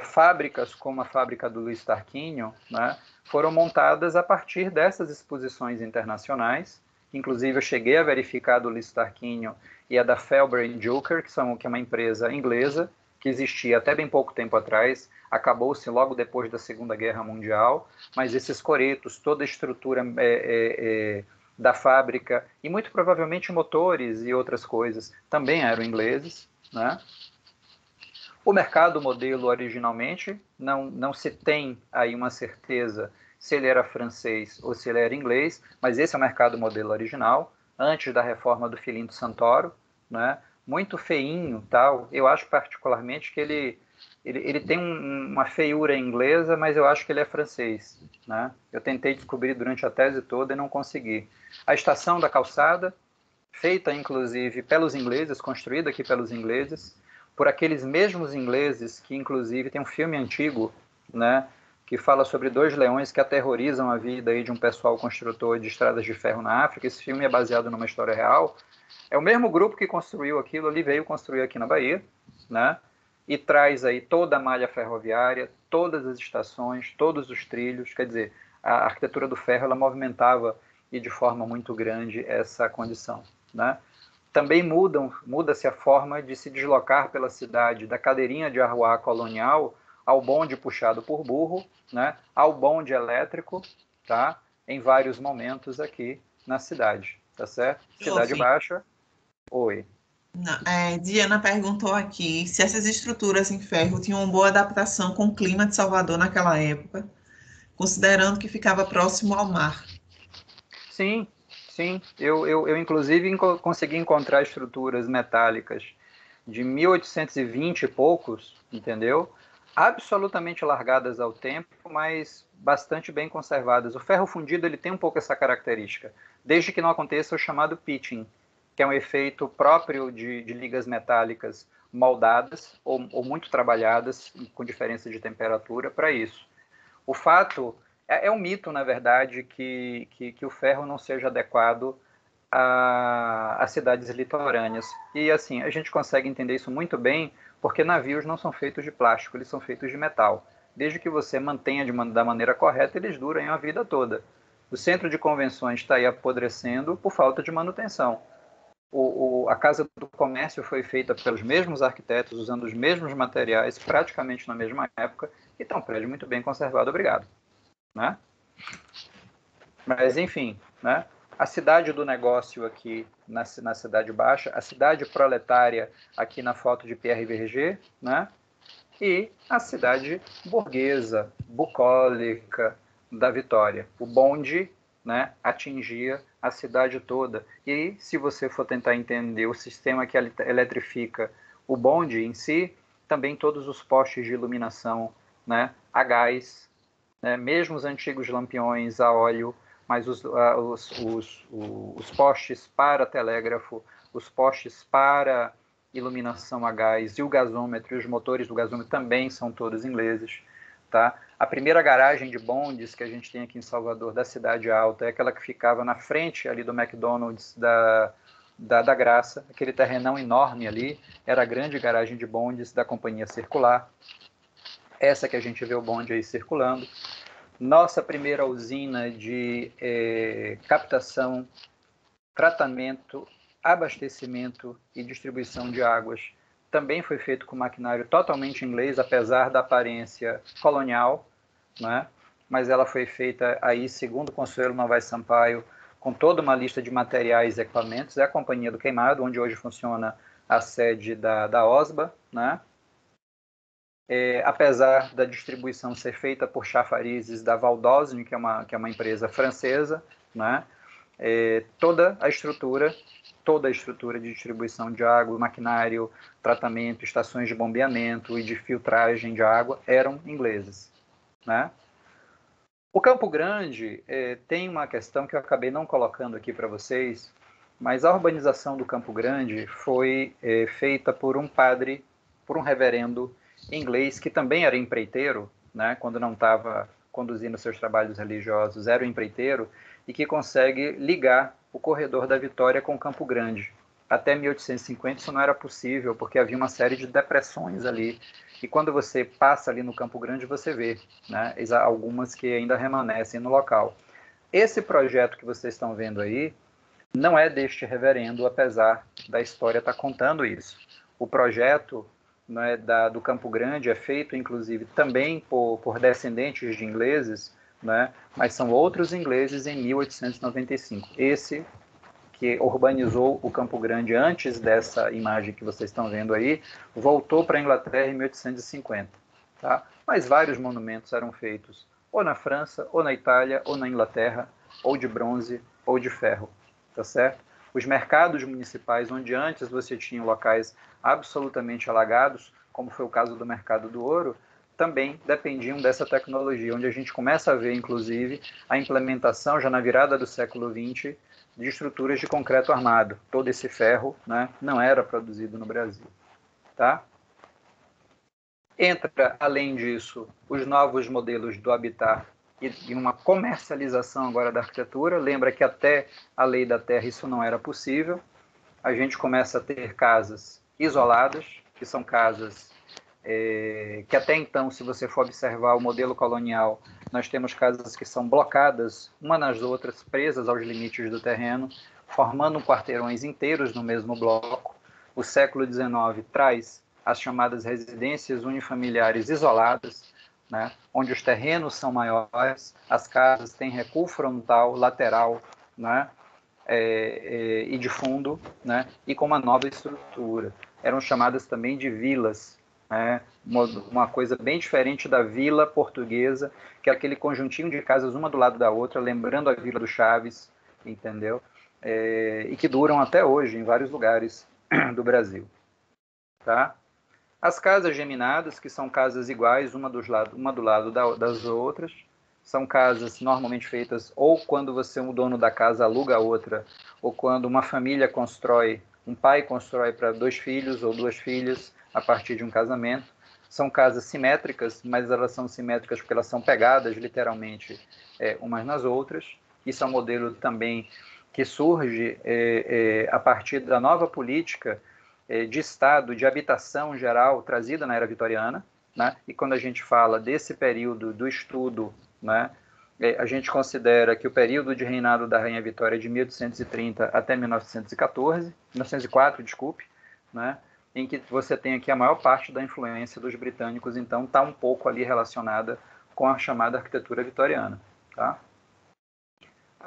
Fábricas como a fábrica do Luiz Tarquínio, né, foram montadas a partir dessas exposições internacionais. Inclusive, eu cheguei a verificar do Luiz Tarquínio e a da Felber Jucker, que é uma empresa inglesa, que existia até bem pouco tempo atrás, acabou-se logo depois da Segunda Guerra Mundial, mas esses coretos, toda a estrutura da fábrica, e muito provavelmente motores e outras coisas, também eram ingleses, né? O mercado modelo originalmente não se tem aí uma certeza se ele era francês ou se ele era inglês, mas esse é o mercado modelo original, antes da reforma do Filinto Santoro, né? Muito feinho, tal. Eu acho particularmente que ele tem uma feiura inglesa, mas eu acho que ele é francês, né? Eu tentei descobrir durante a tese toda e não consegui. A estação da calçada, feita inclusive pelos ingleses, construída aqui pelos ingleses, por aqueles mesmos ingleses que inclusive tem um filme antigo, né, que fala sobre dois leões que aterrorizam a vida aí de um pessoal construtor de estradas de ferro na África. Esse filme é baseado numa história real. É o mesmo grupo que construiu aquilo ali, veio construir aqui na Bahia, né, e traz aí toda a malha ferroviária, todas as estações, todos os trilhos. Quer dizer, a arquitetura do ferro ela movimentava e de forma muito grande essa condição, né? Também muda-se a forma de se deslocar pela cidade, da cadeirinha de arruá colonial ao bonde puxado por burro, né, ao bonde elétrico, tá, em vários momentos aqui na cidade, tá certo? Cidade Baixa, oi. Diana perguntou aqui se essas estruturas em ferro tinham uma boa adaptação com o clima de Salvador naquela época, considerando que ficava próximo ao mar. Sim, sim. Eu inclusive consegui encontrar estruturas metálicas de 1820 e poucos, entendeu? Absolutamente largadas ao tempo, mas bastante bem conservadas. O ferro fundido ele tem um pouco essa característica, desde que não aconteça o chamado pitching, que é um efeito próprio de ligas metálicas moldadas ou muito trabalhadas, com diferença de temperatura, para isso. O fato é um mito, na verdade, que o ferro não seja adequado a cidades litorâneas. E assim, a gente consegue entender isso muito bem, porque navios não são feitos de plástico, eles são feitos de metal. Desde que você mantenha da maneira correta, eles duram a vida toda. O centro de convenções está aí apodrecendo por falta de manutenção. A Casa do Comércio foi feita pelos mesmos arquitetos, usando os mesmos materiais, praticamente na mesma época, e está um prédio muito bem conservado, obrigado. Né? Mas, enfim, né? A cidade do negócio aqui na Cidade Baixa, a cidade proletária aqui na foto de Pierre Berger, né? E a cidade burguesa, bucólica da Vitória. O bonde, né, atingia a cidade toda. E se você for tentar entender o sistema que eletrifica o bonde em si, também todos os postes de iluminação, né, a gás, né, mesmo os antigos lampiões a óleo, mas os postes para telégrafo, os postes para iluminação a gás e o gasômetro e os motores do gasômetro também são todos ingleses. Tá? A primeira garagem de bondes que a gente tem aqui em Salvador, da Cidade Alta, é aquela que ficava na frente ali do McDonald's da Graça, aquele terrenão enorme ali, era a grande garagem de bondes da Companhia Circular. Essa que a gente vê o bonde aí circulando. Nossa primeira usina de captação, tratamento, abastecimento e distribuição de águas também foi feito com maquinário totalmente inglês, apesar da aparência colonial, né? Mas ela foi feita aí, segundo o Consuelo Novaes Sampaio, com toda uma lista de materiais e equipamentos. É a Companhia do Queimado, onde hoje funciona a sede da OSBA, né? Apesar da distribuição ser feita por chafarizes da Valdosne, que é uma empresa francesa, né? Toda a estrutura de distribuição de água, maquinário, tratamento, estações de bombeamento e de filtragem de água eram ingleses, né? O Campo Grande tem uma questão que eu acabei não colocando aqui para vocês, mas a urbanização do Campo Grande foi feita por um padre, por um reverendo inglês, que também era empreiteiro, né, quando não estava conduzindo seus trabalhos religiosos, era um empreiteiro, e que consegue ligar o corredor da Vitória com o Campo Grande. Até 1850 isso não era possível, porque havia uma série de depressões ali. E quando você passa ali no Campo Grande, você vê, né, algumas que ainda remanescem no local. Esse projeto que vocês estão vendo aí não é deste reverendo, apesar da história estar contando isso. O projeto, né, do Campo Grande é feito, inclusive, também por descendentes de ingleses, né, mas são outros ingleses em 1895. Esse que urbanizou o Campo Grande antes dessa imagem que vocês estão vendo aí, voltou para a Inglaterra em 1850. Tá? Mas vários monumentos eram feitos ou na França, ou na Itália, ou na Inglaterra, ou de bronze, ou de ferro. Tá certo? Os mercados municipais, onde antes você tinha locais absolutamente alagados, como foi o caso do Mercado do Ouro, também dependiam dessa tecnologia, onde a gente começa a ver, inclusive, a implementação, já na virada do século XX, de estruturas de concreto armado. Todo esse ferro, né, não era produzido no Brasil. Tá? Entra, além disso, os novos modelos do habitat e uma comercialização agora da arquitetura. Lembra que até a lei da terra isso não era possível. A gente começa a ter casas isoladas, que são casas que até então, se você for observar o modelo colonial, nós temos casas que são blocadas uma nas outras, presas aos limites do terreno, formando quarteirões inteiros no mesmo bloco. O século XIX traz as chamadas residências unifamiliares isoladas, né, onde os terrenos são maiores, as casas têm recuo frontal, lateral, né, e de fundo, né, e com uma nova estrutura. Eram chamadas também de vilas, né, uma coisa bem diferente da vila portuguesa, que é aquele conjuntinho de casas uma do lado da outra, lembrando a Vila do Chaves, entendeu? E que duram até hoje em vários lugares do Brasil. Tá? As casas geminadas, que são casas iguais, uma do lado das outras, são casas normalmente feitas ou quando você, o dono da casa, aluga a outra, ou quando uma família constrói, um pai constrói para 2 filhos ou 2 filhas a partir de um casamento. São casas simétricas, mas elas são simétricas porque elas são pegadas literalmente umas nas outras. Isso é um modelo também que surge a partir da nova política de Estado, de habitação geral, trazida na era vitoriana, né? E quando a gente fala desse período do estudo, né, a gente considera que o período de reinado da Rainha Vitória é de 1830 até 1904, desculpe, né, em que você tem aqui a maior parte da influência dos britânicos, então está um pouco ali relacionada com a chamada arquitetura vitoriana. Tá?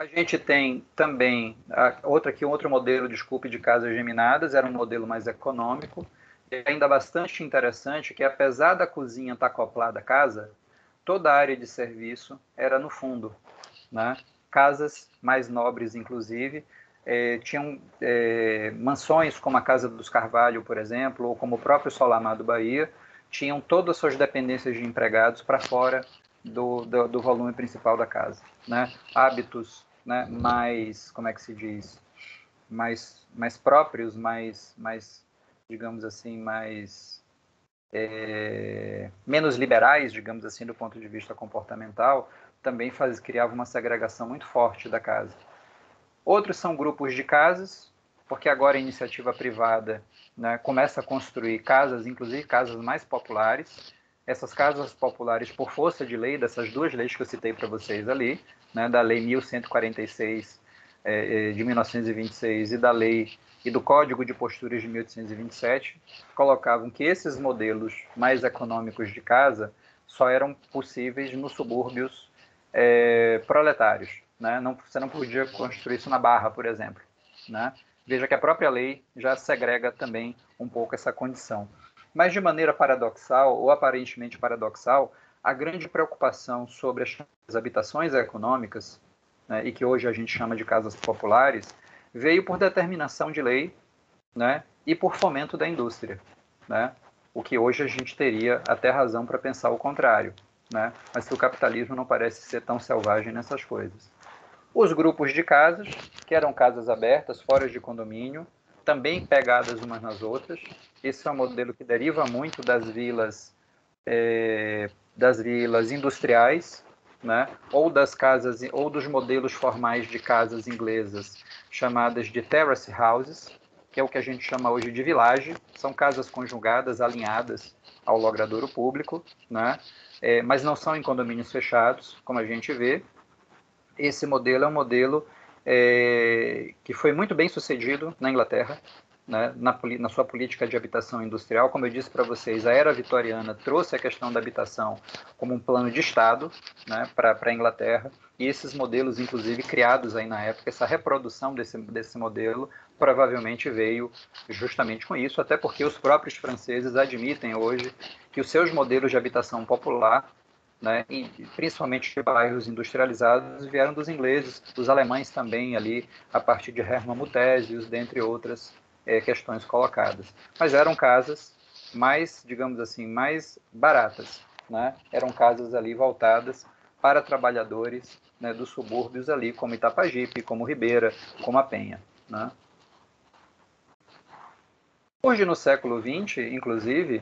A gente tem também outro modelo, desculpe, de casas geminadas, era um modelo mais econômico, e ainda bastante interessante, que apesar da cozinha estar acoplada à casa, toda a área de serviço era no fundo, né? Casas mais nobres, inclusive, tinham mansões como a Casa dos Carvalho, por exemplo, ou como o próprio Solamar do Bahia, tinham todas as suas dependências de empregados para fora do volume principal da casa, né? Hábitos, né, mais, como é que se diz, mais próprios, mais digamos assim, menos liberais, digamos assim, do ponto de vista comportamental, também criava uma segregação muito forte da casa. Outros são grupos de casas, porque agora a iniciativa privada, né, começa a construir casas, inclusive casas mais populares. Essas casas populares, por força de lei, dessas duas leis que eu citei para vocês ali, né, da Lei 1146 de 1926 e do Código de Posturas de 1827, colocavam que esses modelos mais econômicos de casa só eram possíveis nos subúrbios proletários. Né? Você não podia construir isso na Barra, por exemplo. Né? Veja que a própria lei já segrega também um pouco essa condição. Mas, de maneira paradoxal, ou aparentemente paradoxal, a grande preocupação sobre as habitações econômicas, né, e que hoje a gente chama de casas populares, veio por determinação de lei, né, e por fomento da indústria. Né? O que hoje a gente teria até razão para pensar o contrário. Né? Mas que o capitalismo não parece ser tão selvagem nessas coisas. Os grupos de casas, que eram casas abertas, fora de condomínio, também pegadas umas nas outras. Esse é um modelo que deriva muito das vilas industriais, né? Ou das casas, ou dos modelos formais de casas inglesas, chamadas de terrace houses, que é o que a gente chama hoje de village. São casas conjugadas, alinhadas ao logradouro público, né? Mas não são em condomínios fechados, como a gente vê. Esse modelo é um modelo que foi muito bem sucedido na Inglaterra, né, na sua política de habitação industrial. Como eu disse para vocês, a era vitoriana trouxe a questão da habitação como um plano de Estado, né, para a Inglaterra, e esses modelos, inclusive, criados aí na época, essa reprodução desse modelo, provavelmente veio justamente com isso, até porque os próprios franceses admitem hoje que os seus modelos de habitação popular, né, e principalmente de bairros industrializados, vieram dos ingleses, dos alemães também ali, a partir de Hermann Muthesius, dentre outras questões colocadas. Mas eram casas mais, digamos assim, mais baratas, né? Eram casas ali voltadas para trabalhadores, né, dos subúrbios ali, como Itapajipe, como Ribeira, como a Penha, né? Hoje, no século XX, inclusive,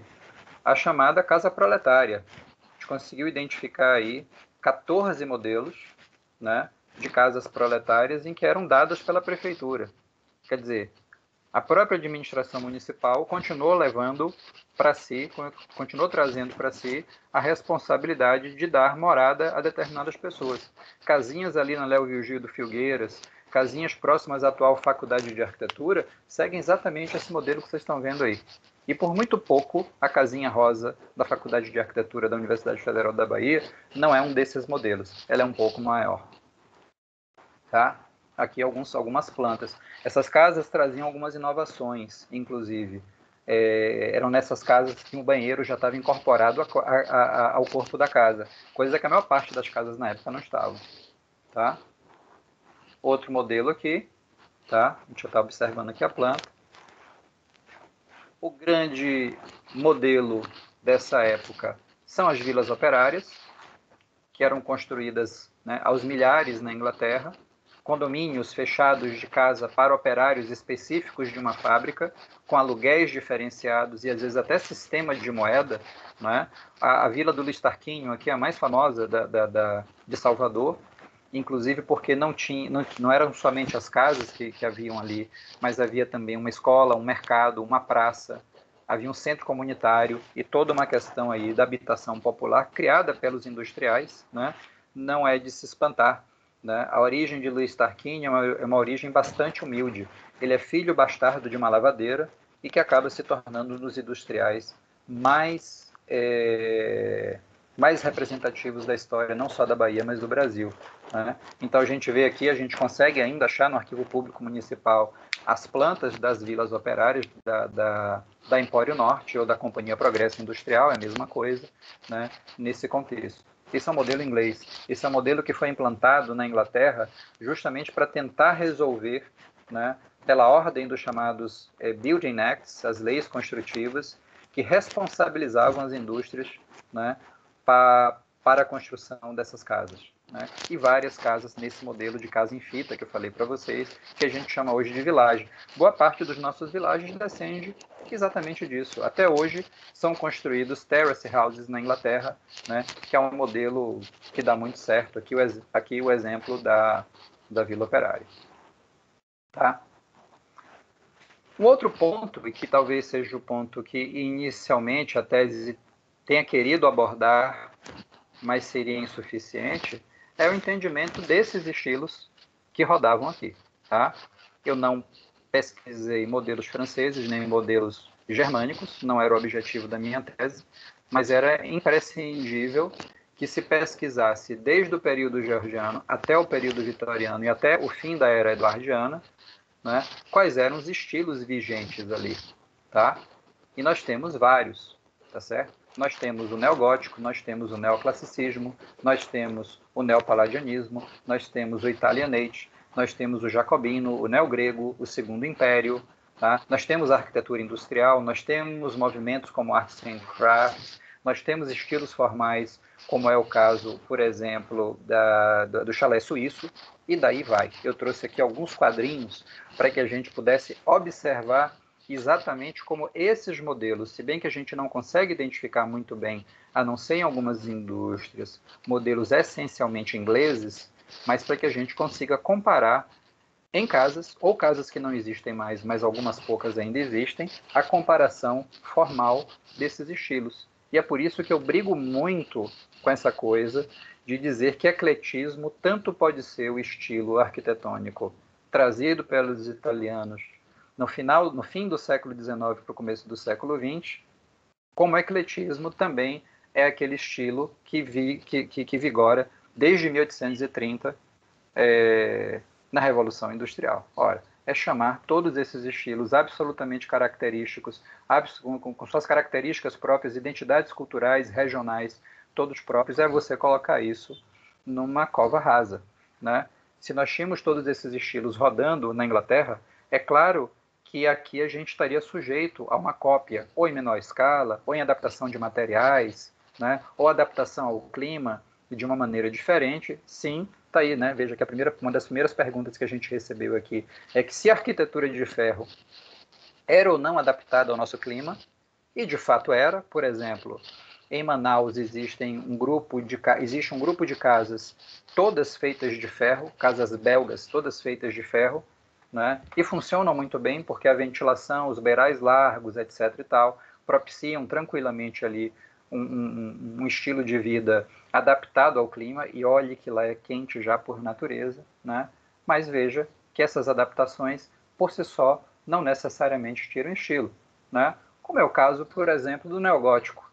a chamada casa proletária. A gente conseguiu identificar aí 14 modelos, né, de casas proletárias em que eram dadas pela prefeitura. Quer dizer, a própria administração municipal continuou levando para si, continuou trazendo para si a responsabilidade de dar morada a determinadas pessoas. Casinhas ali na Léo Virgílio do Filgueiras, casinhas próximas à atual Faculdade de Arquitetura, seguem exatamente esse modelo que vocês estão vendo aí. E por muito pouco, a casinha rosa da Faculdade de Arquitetura da Universidade Federal da Bahia não é um desses modelos. Ela é um pouco maior. Tá? Aqui algumas plantas. Essas casas traziam algumas inovações, inclusive. Eram nessas casas que o banheiro já estava incorporado ao corpo da casa, coisa que a maior parte das casas na época não estavam. Tá? Outro modelo aqui, tá? A gente já está observando aqui a planta. O grande modelo dessa época são as vilas operárias, que eram construídas, né, aos milhares na Inglaterra, condomínios fechados de casa para operários específicos de uma fábrica, com aluguéis diferenciados e às vezes até sistema de moeda. Né? A Vila do Listarquinho, aqui é a mais famosa de Salvador, inclusive porque não eram somente as casas que haviam ali, mas havia também uma escola, um mercado, uma praça, havia um centro comunitário e toda uma questão aí da habitação popular criada pelos industriais, né? Não é de se espantar. Né? A origem de Luiz Tarquínio é uma origem bastante humilde. Ele é filho bastardo de uma lavadeira e que acaba se tornando um dos industriais mais mais representativos da história, não só da Bahia, mas do Brasil, né? Então a gente vê aqui, a gente consegue ainda achar no Arquivo Público Municipal as plantas das vilas operárias da Empório Norte ou da Companhia Progresso Industrial, é a mesma coisa, né, nesse contexto. Esse é um modelo inglês, esse é um modelo que foi implantado na Inglaterra justamente para tentar resolver, né, pela ordem dos chamados Building Acts, as leis construtivas, que responsabilizavam as indústrias, né, para a construção dessas casas, né? E várias casas nesse modelo de casa em fita que eu falei para vocês, que a gente chama hoje de vilagem. Boa parte dos nossos villages descende exatamente disso. Até hoje são construídos terrace houses na Inglaterra, né? Que é um modelo que dá muito certo. Aqui o exemplo da Vila Operária. Tá? Um outro ponto, e que talvez seja o ponto que inicialmente a tese tenha querido abordar, mas seria insuficiente, é o entendimento desses estilos que rodavam aqui. Tá? Eu não pesquisei modelos franceses nem modelos germânicos, não era o objetivo da minha tese, mas era imprescindível que se pesquisasse desde o período georgiano até o período vitoriano e até o fim da era eduardiana, né, quais eram os estilos vigentes ali, tá? E nós temos vários, tá certo? Nós temos o neogótico, nós temos o neoclassicismo, nós temos o neopalladianismo, nós temos o italianate, nós temos o jacobino, o neogrego, o Segundo Império, tá? Nós temos a arquitetura industrial, nós temos movimentos como Arts and Crafts, nós temos estilos formais, como é o caso, por exemplo, do chalé suíço, e daí vai. Eu trouxe aqui alguns quadrinhos para que a gente pudesse observar exatamente como esses modelos, se bem que a gente não consegue identificar muito bem, a não ser em algumas indústrias, modelos essencialmente ingleses, mas para que a gente consiga comparar em casas, ou casas que não existem mais, mas algumas poucas ainda existem, a comparação formal desses estilos. E é por isso que eu brigo muito com essa coisa de dizer que ecletismo tanto pode ser o estilo arquitetônico trazido pelos italianos no fim do século XIX para o começo do século XX, como ecletismo também é aquele estilo que vigora desde 1830 na Revolução Industrial. Ora, é chamar todos esses estilos absolutamente característicos, com suas características próprias, identidades culturais, regionais, todos próprios, é você colocar isso numa cova rasa, né? Se nós tínhamos todos esses estilos rodando na Inglaterra, é claro que aqui a gente estaria sujeito a uma cópia, ou em menor escala, ou em adaptação de materiais, né? Ou adaptação ao clima de uma maneira diferente. Sim, está aí, né? Veja que uma das primeiras perguntas que a gente recebeu aqui é que se a arquitetura de ferro era ou não adaptada ao nosso clima, e de fato era. Por exemplo, em Manaus existe um grupo de casas todas feitas de ferro, casas belgas todas feitas de ferro, né? E funcionam muito bem porque a ventilação, os beirais largos, etc. e tal, propiciam tranquilamente ali um estilo de vida adaptado ao clima, e olhe que lá é quente já por natureza, né? Mas veja que essas adaptações, por si só, não necessariamente tiram estilo, né? Como é o caso, por exemplo, do neogótico.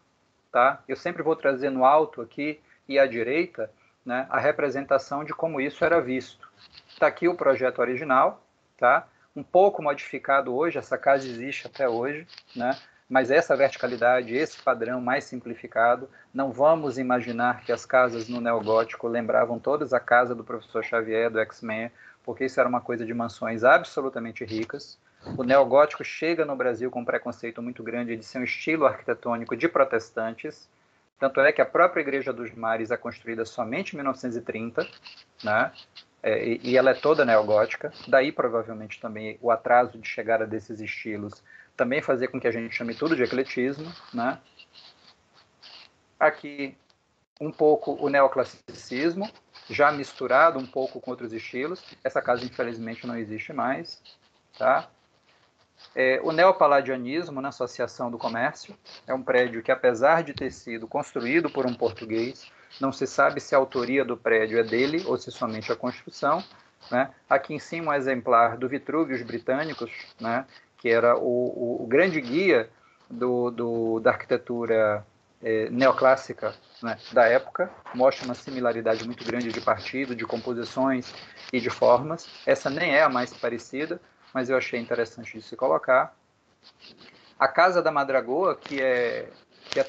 Tá? Eu sempre vou trazer no alto aqui e à direita, né, a representação de como isso era visto. Está aqui o projeto original, tá? Um pouco modificado hoje, essa casa existe até hoje, né? Mas essa verticalidade, esse padrão mais simplificado, não vamos imaginar que as casas no neogótico lembravam todas a casa do professor Xavier, do X-Men, porque isso era uma coisa de mansões absolutamente ricas. O neogótico chega no Brasil com um preconceito muito grande de ser um estilo arquitetônico de protestantes, tanto é que a própria Igreja dos Mares é construída somente em 1930, né? E ela é toda neogótica, daí provavelmente também o atraso de chegada desses estilos também fazer com que a gente chame tudo de ecletismo, né? Aqui um pouco o neoclassicismo, já misturado um pouco com outros estilos. Essa casa infelizmente não existe mais, tá? O neopalladianismo na Associação do Comércio é um prédio que, apesar de ter sido construído por um português, não se sabe se a autoria do prédio é dele ou se somente a construção, né? Aqui em cima um exemplar do Vitruvius Britânicos, né? Que era o grande guia da arquitetura neoclássica, né, da época, mostra uma similaridade muito grande de partido, de composições e de formas. Essa nem é a mais parecida, mas eu achei interessante de se colocar. A Casa da Madragoa, que é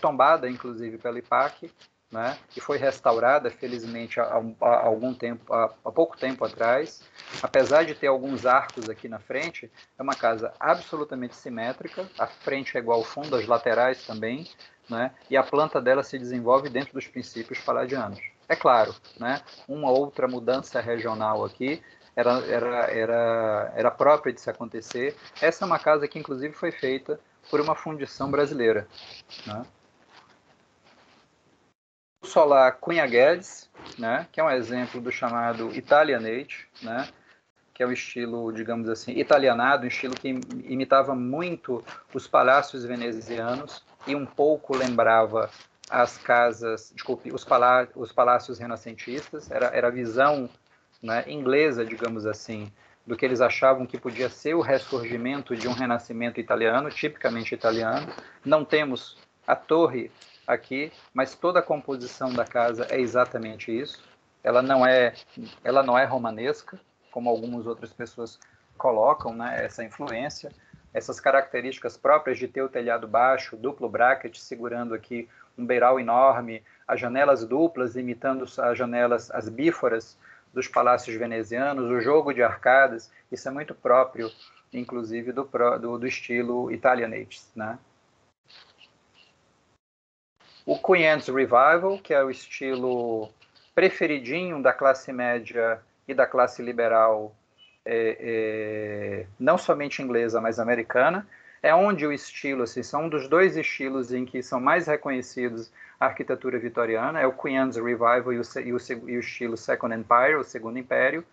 tombada, inclusive, pela IPAC, né, que foi restaurada, felizmente, há pouco tempo atrás. Apesar de ter alguns arcos aqui na frente, é uma casa absolutamente simétrica, a frente é igual ao fundo, as laterais também, né, e a planta dela se desenvolve dentro dos princípios palladianos. É claro, né, uma outra mudança regional aqui era própria de se acontecer. Essa é uma casa que, inclusive, foi feita por uma fundição brasileira, né? O solar Cunha Guedes, né, que é um exemplo do chamado Italianate, né, que é o estilo, digamos assim, italianado, um estilo que imitava muito os palácios venezianos e um pouco lembrava as casas, desculpe, os palácios renascentistas. Era a visão, né, inglesa, digamos assim, do que eles achavam que podia ser o ressurgimento de um renascimento italiano, tipicamente italiano. Não temos a torre aqui, mas toda a composição da casa é exatamente isso. Ela não é romanesca, como algumas outras pessoas colocam, né, essa influência, essas características próprias de ter o telhado baixo, duplo bracket segurando aqui um beiral enorme, as janelas duplas imitando as janelas, as bíforas dos palácios venezianos, o jogo de arcadas, isso é muito próprio, inclusive, do estilo Italianate, né? O Queen Anne's Revival, que é o estilo preferidinho da classe média e da classe liberal, não somente inglesa, mas americana, é onde o estilo, assim, são um dos dois estilos em que são mais reconhecidos a arquitetura vitoriana, é o Queen Anne's Revival e o estilo Second Empire, o Segundo Império,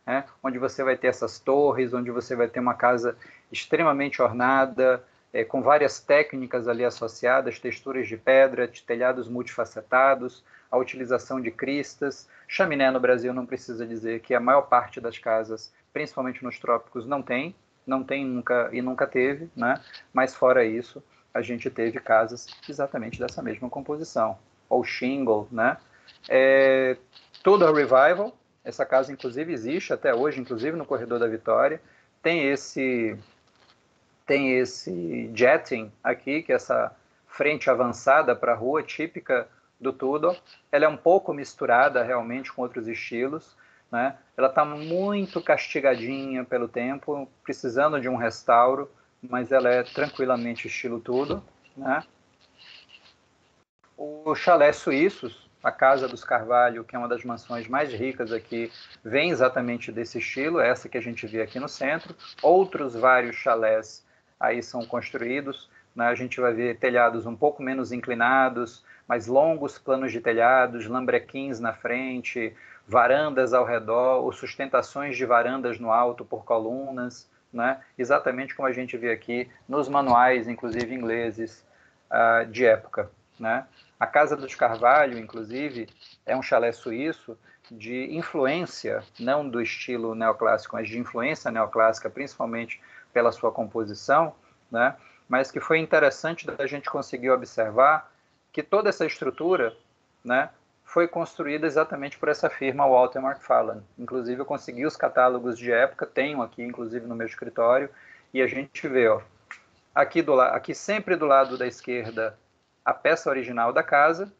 né, onde você vai ter essas torres, onde você vai ter uma casa extremamente ornada, com várias técnicas ali associadas, texturas de pedra, de telhados multifacetados, a utilização de cristas. Chaminé no Brasil não precisa dizer que a maior parte das casas, principalmente nos trópicos, não tem nunca e nunca teve, né? Mas fora isso, a gente teve casas exatamente dessa mesma composição, ou shingle, né? Tudor Revival, essa casa inclusive existe até hoje, inclusive no Corredor da Vitória, tem esse jetting aqui, que é essa frente avançada para a rua, típica do Tudor. Ela é um pouco misturada realmente com outros estilos, né? Ela está muito castigadinha pelo tempo, precisando de um restauro, mas ela é tranquilamente estilo Tudor, né? O chalé suíços, a Casa dos Carvalho, que é uma das mansões mais ricas aqui, vem exatamente desse estilo, essa que a gente vê aqui no centro. Outros vários chalés aí são construídos, né? A gente vai ver telhados um pouco menos inclinados, mais longos planos de telhados, lambrequins na frente, varandas ao redor, ou sustentações de varandas no alto por colunas, né? Exatamente como a gente vê aqui nos manuais, inclusive ingleses, de época, né? A Casa dos Carvalho, inclusive, é um chalé suíço de influência, não do estilo neoclássico, mas de influência neoclássica, principalmente pela sua composição, né? Mas que foi interessante da gente conseguir observar que toda essa estrutura, né, foi construída exatamente por essa firma Walter McFarlane. Inclusive, eu consegui os catálogos de época, tenho aqui, inclusive, no meu escritório, e a gente vê, ó, aqui sempre do lado da esquerda, a peça original da casa.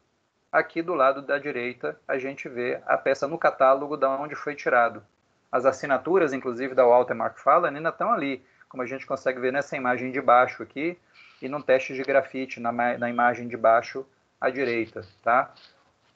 Aqui do lado da direita, a gente vê a peça no catálogo da onde foi tirado. As assinaturas, inclusive, da Walter McFarlane ainda estão ali, como a gente consegue ver nessa imagem de baixo aqui, e num teste de grafite na imagem de baixo à direita, tá?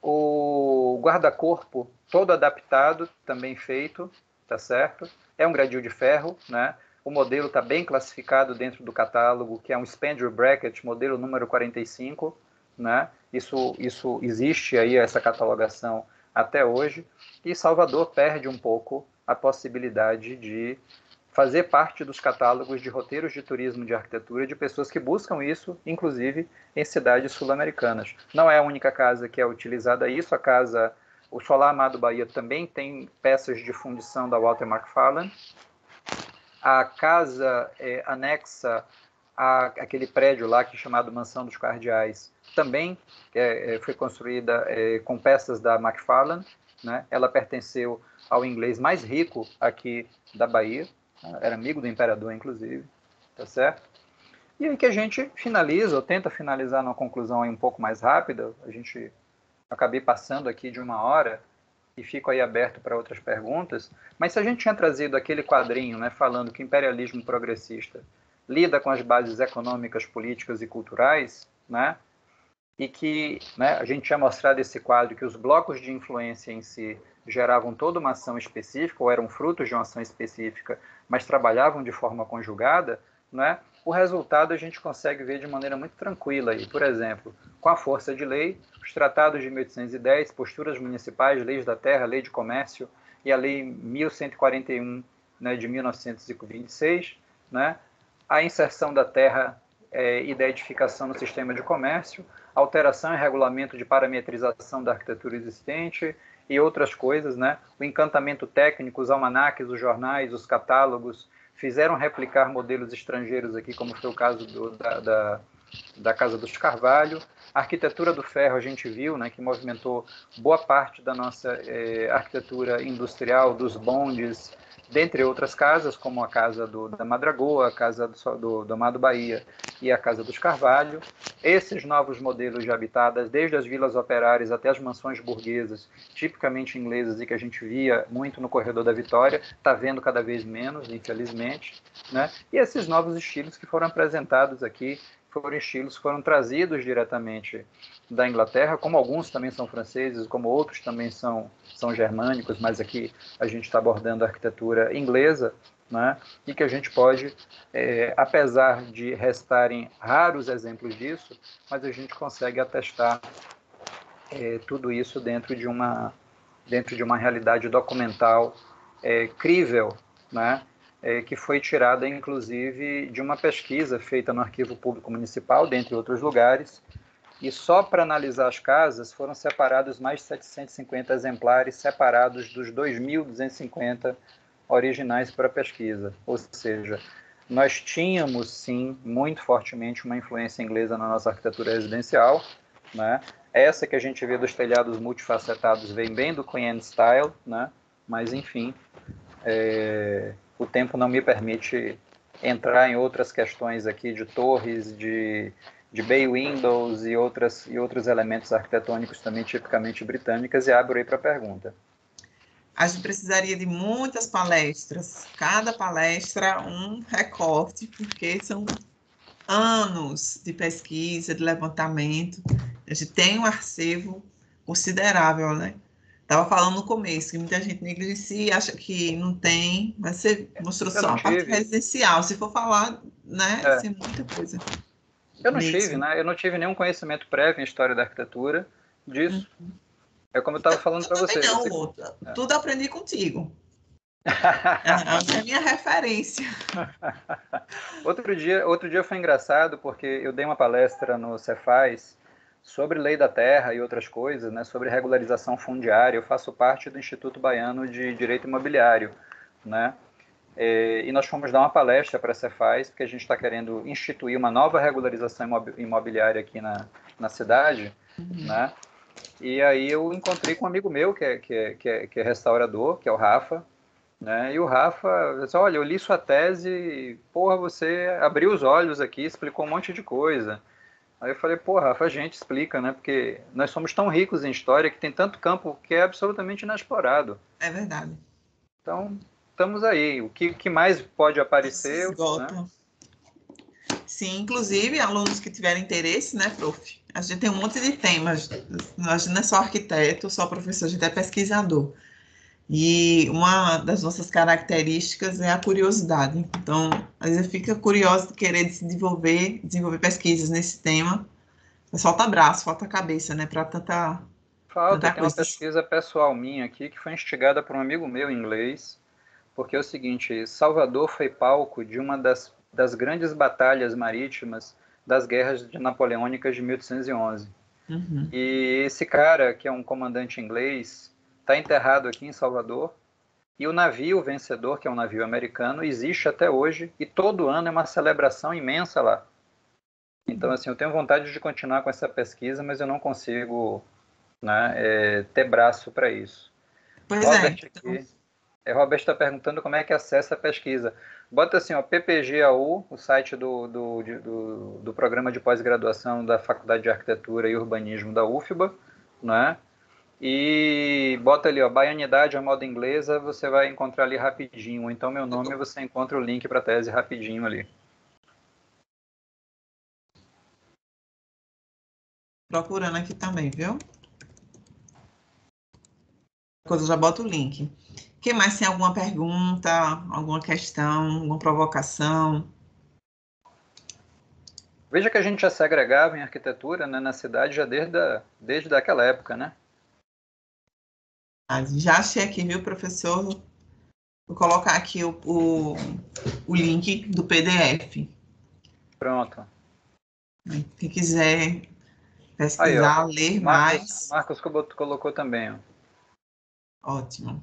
O guarda-corpo todo adaptado, também feito, tá certo? É um gradil de ferro, né? O modelo está bem classificado dentro do catálogo, que é um spandrel bracket, modelo número 45, né? Isso existe aí, essa catalogação até hoje, e Salvador perde um pouco a possibilidade de fazer parte dos catálogos de roteiros de turismo de arquitetura de pessoas que buscam isso, inclusive em cidades sul-americanas. Não é a única casa que é utilizada isso, o Solar Amado Bahia também tem peças de fundição da Walter McFarlane. A casa anexa aquele prédio lá que é chamado Mansão dos Cardeais também foi construída com peças da McFarlane, né? Ela pertenceu ao inglês mais rico aqui da Bahia, era amigo do imperador, inclusive, tá certo? E aí que a gente finaliza, ou tenta finalizar numa conclusão aí um pouco mais rápida, a gente acabei passando aqui de 1 hora, e fico aí aberto para outras perguntas, mas se a gente tinha trazido aquele quadrinho, né, falando que o imperialismo progressista lida com as bases econômicas, políticas e culturais, né, e que, né, a gente tinha mostrado esse quadro que os blocos de influência em si geravam toda uma ação específica, ou eram frutos de uma ação específica, mas trabalhavam de forma conjugada, né, o resultado a gente consegue ver de maneira muito tranquila. Aí. Por exemplo, com a força de lei, os tratados de 1810, posturas municipais, leis da terra, lei de comércio e a lei 1141, né, de 1926, né, a inserção da terra e da edificação no sistema de comércio, alteração e regulamento de parametrização da arquitetura existente e outras coisas, né? O encantamento técnico, os almanaques, os jornais, os catálogos, fizeram replicar modelos estrangeiros aqui, como foi o caso da Casa dos Carvalho. A arquitetura do ferro a gente viu, né, que movimentou boa parte da nossa arquitetura industrial, dos bondes, dentre outras casas, como a Casa da Madragoa, a Casa do Amado Bahia e a Casa dos Carvalho. Esses novos modelos de habitadas, desde as vilas operárias até as mansões burguesas, tipicamente inglesas e que a gente via muito no Corredor da Vitória, está vendo cada vez menos, infelizmente, né? E esses novos estilos que foram apresentados aqui, foram estilos que foram trazidos diretamente da Inglaterra, como alguns também são franceses, como outros também são germânicos, mas aqui a gente está abordando a arquitetura inglesa, né? E que a gente pode, apesar de restarem raros exemplos disso, mas a gente consegue atestar tudo isso dentro de uma realidade documental crível, né? Que foi tirada, inclusive, de uma pesquisa feita no Arquivo Público Municipal, dentre outros lugares, e só para analisar as casas foram separados mais de 750 exemplares, separados dos 2.250 originais para a pesquisa. Ou seja, nós tínhamos, sim, muito fortemente uma influência inglesa na nossa arquitetura residencial, né? Essa que a gente vê dos telhados multifacetados vem bem do Queen Anne Style, né? Mas, enfim, o tempo não me permite entrar em outras questões aqui de torres, de bay windows e outros elementos arquitetônicos também tipicamente britânicas, e abro aí para a pergunta. A gente precisaria de muitas palestras, cada palestra um recorte, porque são anos de pesquisa, de levantamento. A gente tem um acervo considerável, né? Estava falando no começo que muita gente negligencia, acha que não tem, mas você mostrou só a parte residencial. Se for falar, né, tem muita coisa. Eu não tive nenhum conhecimento prévio em história da arquitetura disso. É como eu estava falando para você. Não, tudo aprendi contigo. É a minha referência. Outro dia foi engraçado, porque eu dei uma palestra no Cefaz sobre lei da terra e outras coisas, né, sobre regularização fundiária. Eu faço parte do Instituto Baiano de Direito Imobiliário, né? E nós fomos dar uma palestra para a Cefaz, porque a gente está querendo instituir uma nova regularização imobiliária aqui na cidade, né? E aí eu encontrei com um amigo meu, que é restaurador, que é o Rafa, né? E o Rafa disse, olha, eu li sua tese, porra, você abriu os olhos aqui, explicou um monte de coisa. Aí eu falei, porra, Rafa, a gente explica, né? Porque nós somos tão ricos em história que tem tanto campo que é absolutamente inexplorado. É verdade. Então, estamos aí. O que mais pode aparecer? Né? Sim, inclusive, alunos que tiverem interesse, né, prof? A gente tem um monte de temas. A gente não é só arquiteto, só professor, a gente é pesquisador. E uma das nossas características é a curiosidade. Então, às vezes fica curioso de querer desenvolver pesquisas nesse tema. Mas falta braço, falta cabeça, né, para tanta tem coisa. Uma pesquisa pessoal minha aqui que foi instigada por um amigo meu em inglês, porque é o seguinte, Salvador foi palco de uma das grandes batalhas marítimas das guerras napoleônicas de 1811. Uhum. E esse cara, que é um comandante inglês, está enterrado aqui em Salvador, E o navio vencedor, que é um navio americano, existe até hoje e todo ano é uma celebração imensa lá. Então, assim, eu tenho vontade de continuar com essa pesquisa, mas eu não consigo, né, ter braço para isso. Pois é. Robert aqui. Robert está perguntando como é que acessa a pesquisa. Bota assim, ó, PPGAU, o site do programa de pós-graduação da Faculdade de Arquitetura e Urbanismo da UFBA, né? E bota ali, ó, Baianidade, a moda inglesa, você vai encontrar ali rapidinho. Ou então meu nome, você encontra o link para a tese rapidinho ali. Procurando aqui também, viu? Coisa, eu já boto o link. Quem mais tem alguma pergunta, alguma questão, alguma provocação? Veja que a gente já se agregava em arquitetura, né, na cidade já desde aquela época, né? Já achei aqui, viu, professor? Vou colocar aqui o link do PDF. Pronto. Quem quiser Aí, ó. pesquisar, ler Marcos mais, colocou também, ó. ótimo.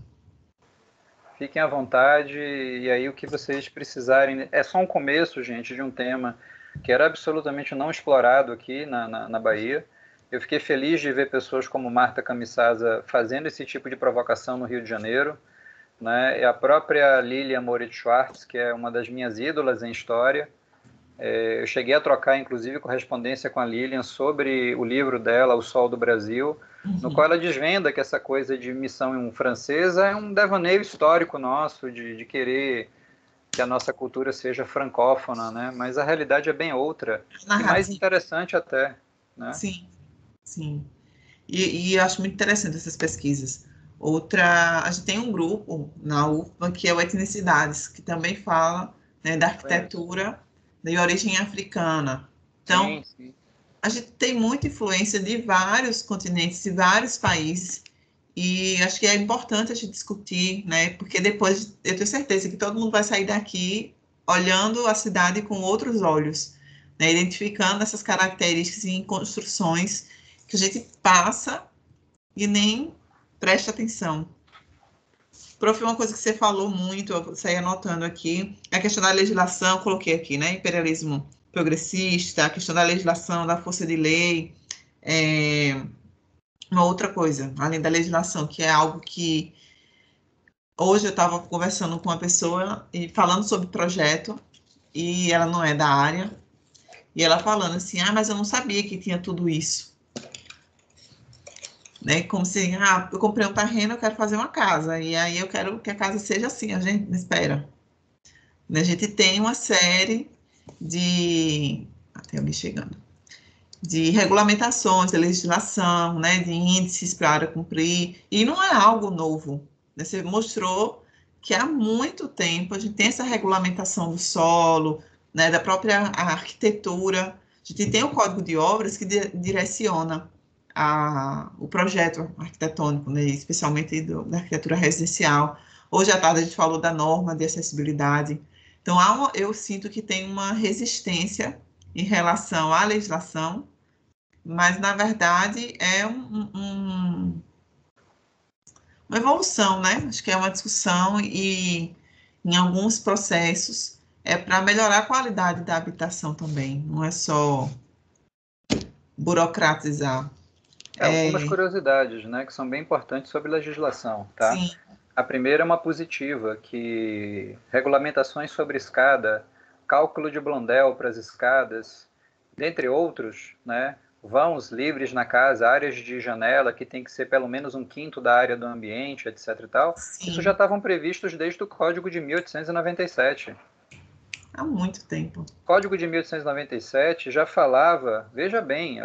Fiquem à vontade e aí o que vocês precisarem. É só um começo, gente, de um tema que era absolutamente não explorado aqui na Bahia. Eu fiquei feliz de ver pessoas como Marta Camissaza fazendo esse tipo de provocação no Rio de Janeiro, né? E a própria Lilian Moritz Schwartz, que é uma das minhas ídolas em história. Eu cheguei a trocar, inclusive, correspondência com a Lilian sobre o livro dela, O Sol do Brasil, no qual ela desvenda que essa coisa de missão francesa é um devaneio histórico nosso, de querer que a nossa cultura seja francófona, né? Mas a realidade é bem outra, e mais Narrativa, interessante até, né? sim, sim. E eu acho muito interessante essas pesquisas. Outra, a gente tem um grupo na UFBA que é o Etnicidades, que também fala, né, da Conheço. arquitetura de origem africana. Então, Sim, sim. a gente tem muita influência de vários continentes, de vários países, e acho que é importante a gente discutir, né, porque depois eu tenho certeza que todo mundo vai sair daqui olhando a cidade com outros olhos, né, identificando essas características em construções que a gente passa e nem presta atenção. Prof, uma coisa que você falou muito, eu saí anotando aqui, é a questão da legislação, coloquei aqui, né? Imperialismo progressista, a questão da legislação, da força de lei, uma outra coisa, além da legislação, que é algo que hoje eu estava conversando com uma pessoa e falando sobre projeto, e ela não é da área, e ela falando assim, mas eu não sabia que tinha tudo isso. Né? Como se, eu comprei um terreno, eu quero fazer uma casa, e aí eu quero que a casa seja assim, a gente espera. Né? A gente tem uma série de, até alguém chegando, de regulamentações, de legislação, né, de índices para a área cumprir, e não é algo novo. Né? Você mostrou que há muito tempo a gente tem essa regulamentação do solo, né, da própria arquitetura, a gente tem o Código de Obras que direciona o projeto arquitetônico, né, especialmente da arquitetura residencial. Hoje à tarde a gente falou da norma de acessibilidade. Então, eu sinto que tem uma resistência em relação à legislação, mas, na verdade, é uma evolução, né? Acho que é uma discussão e, em alguns processos, é para melhorar a qualidade da habitação também, não é só burocratizar. Algumas curiosidades, né, que são bem importantes sobre legislação, tá? Sim, A primeira é uma positiva, que regulamentações sobre escada, cálculo de Blondel para as escadas, dentre outros, né, vãos livres na casa, áreas de janela que tem que ser pelo menos um quinto da área do ambiente, etc. e tal, isso já sim, estavam previstos desde o Código de 1897. há muito tempo. O Código de 1897 já falava, veja bem,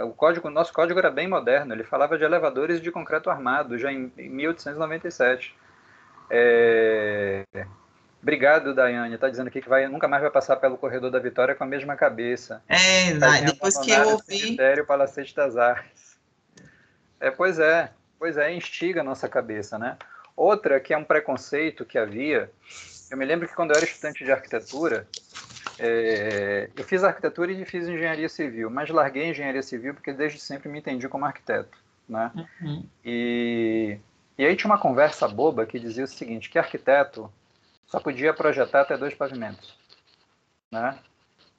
nosso código era bem moderno, ele falava de elevadores de concreto armado já em 1897. Obrigado, Daiane. Está dizendo aqui que nunca mais vai passar pelo corredor da Vitória com a mesma cabeça. Casinha Depois que eu abandonada, ouvi, cemitério, Palacete das Artes. Pois é, instiga a nossa cabeça, né? Outra que é um preconceito que havia, eu me lembro que quando eu era estudante de arquitetura, eu fiz arquitetura e fiz engenharia civil, mas larguei engenharia civil porque desde sempre me entendi como arquiteto, né? uhum, E E aí tinha uma conversa boba que dizia o seguinte, que arquiteto só podia projetar até 2 pavimentos, né?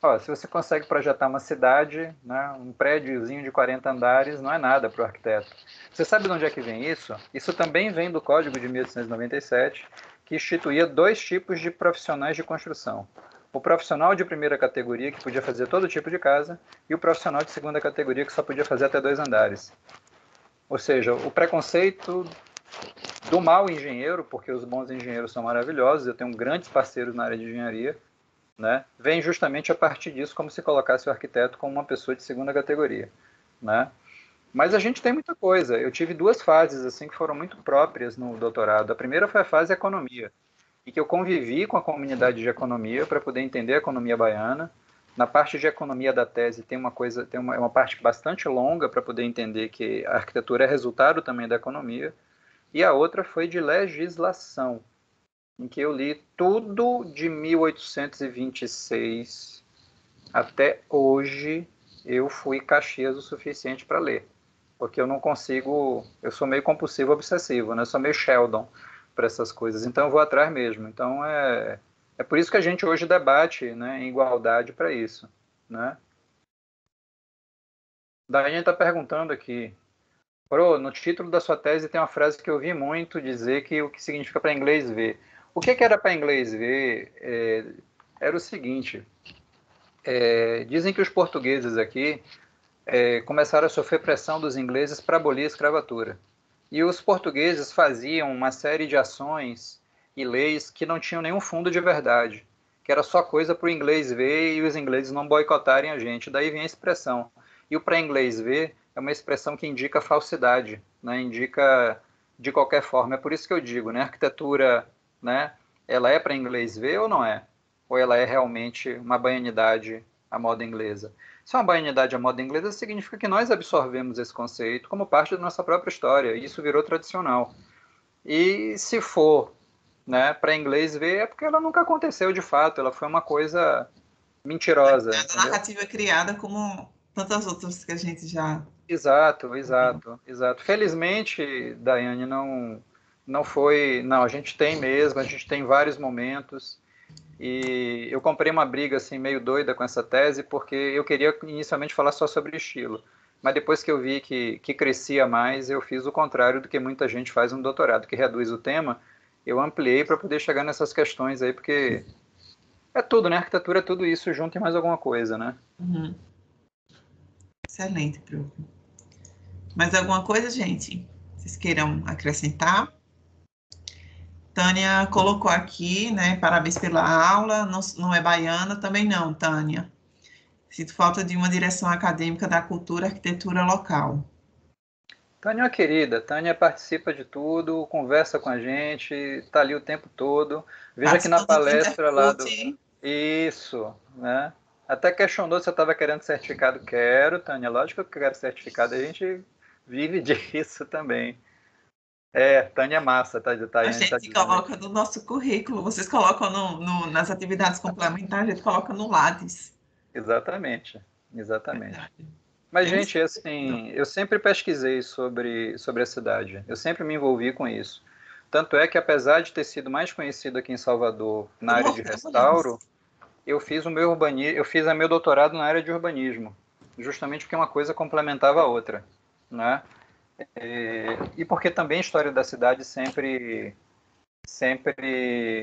Ó, se você consegue projetar uma cidade, né, um prédiozinho de 40 andares, não é nada para o arquiteto. Você sabe de onde é que vem isso? Isso também vem do Código de 1897, que instituía 2 tipos de profissionais de construção. O profissional de primeira categoria, que podia fazer todo tipo de casa, e o profissional de segunda categoria, que só podia fazer até 2 andares. Ou seja, o preconceito do mau engenheiro, porque os bons engenheiros são maravilhosos, eu tenho grandes parceiros na área de engenharia, né, vem justamente a partir disso, como se colocasse o arquiteto como uma pessoa de segunda categoria, né? Mas a gente tem muita coisa. Eu tive 2 fases assim que foram muito próprias no doutorado. A primeira foi a fase economia, e que eu convivi com a comunidade de economia para poder entender a economia baiana. Na parte de economia da tese tem uma parte bastante longa para poder entender que a arquitetura é resultado também da economia. E a outra foi de legislação, em que eu li tudo de 1826 até hoje. Eu fui Caxias o suficiente para ler, porque eu não consigo, eu sou meio compulsivo obsessivo, né? Eu sou meio Sheldon para essas coisas, então eu vou atrás mesmo. Então é por isso que a gente hoje debate, né, em igualdade para isso, né? Daí a gente está perguntando aqui, Pro, no título da sua tese tem uma frase que eu vi muito dizer que o que significa para inglês ver. O que era para inglês ver? Era o seguinte, dizem que os portugueses aqui começaram a sofrer pressão dos ingleses para abolir a escravatura. E os portugueses faziam uma série de ações e leis que não tinham nenhum fundo de verdade, que era só coisa para o inglês ver e os ingleses não boicotarem a gente. Daí vem a expressão. E o para inglês ver é uma expressão que indica falsidade, né? Indica de qualquer forma. É por isso que eu digo, né? A arquitetura, né? Ela é para inglês ver ou não é? Ou ela é realmente uma baianidade à moda inglesa? Se é uma baianidade à moda inglesa, significa que nós absorvemos esse conceito como parte da nossa própria história, e isso virou tradicional. E se for, né, para inglês ver, é porque ela nunca aconteceu de fato, ela foi uma coisa mentirosa, A entendeu? narrativa é criada como tantas outras que a gente já Exato, viu. exato, exato. Felizmente, Daiane, não foi. Não, a gente tem mesmo, a gente tem vários momentos. E eu comprei uma briga assim meio doida com essa tese, porque eu queria inicialmente falar só sobre estilo. Mas depois que eu vi que crescia mais, eu fiz o contrário do que muita gente faz no doutorado, que reduz o tema. Eu ampliei para poder chegar nessas questões aí, porque é tudo, né? Arquitetura é tudo isso junto e mais alguma coisa, né? Uhum. Excelente, Bruno. Mais alguma coisa, gente? Vocês queiram acrescentar? Tânia colocou aqui, né? Parabéns pela aula. Não, não é baiana, também não, Tânia. Sinto falta de uma direção acadêmica da cultura e arquitetura local. Tânia é uma querida, Tânia participa de tudo, conversa com a gente, está ali o tempo todo. Veja que na Participando do palestra lá do. Intercult, Isso, né? Até questionou se eu estava querendo certificado. Quero, Tânia, lógico que eu quero certificado, a gente vive disso também. Tânia é massa, tá, a Tayane está gente dizendo coloca aqui. no nosso currículo, vocês colocam nas atividades complementares, a gente coloca no Lattes. Exatamente, exatamente. Verdade. Mas, Temos. gente, assim, eu sempre pesquisei sobre a cidade, eu sempre me envolvi com isso. Tanto é que, apesar de ter sido mais conhecido aqui em Salvador na Do área de Morro das Mulheres. restauro, eu fiz a meu doutorado na área de urbanismo, justamente porque uma coisa complementava a outra, né? E porque também a história da cidade sempre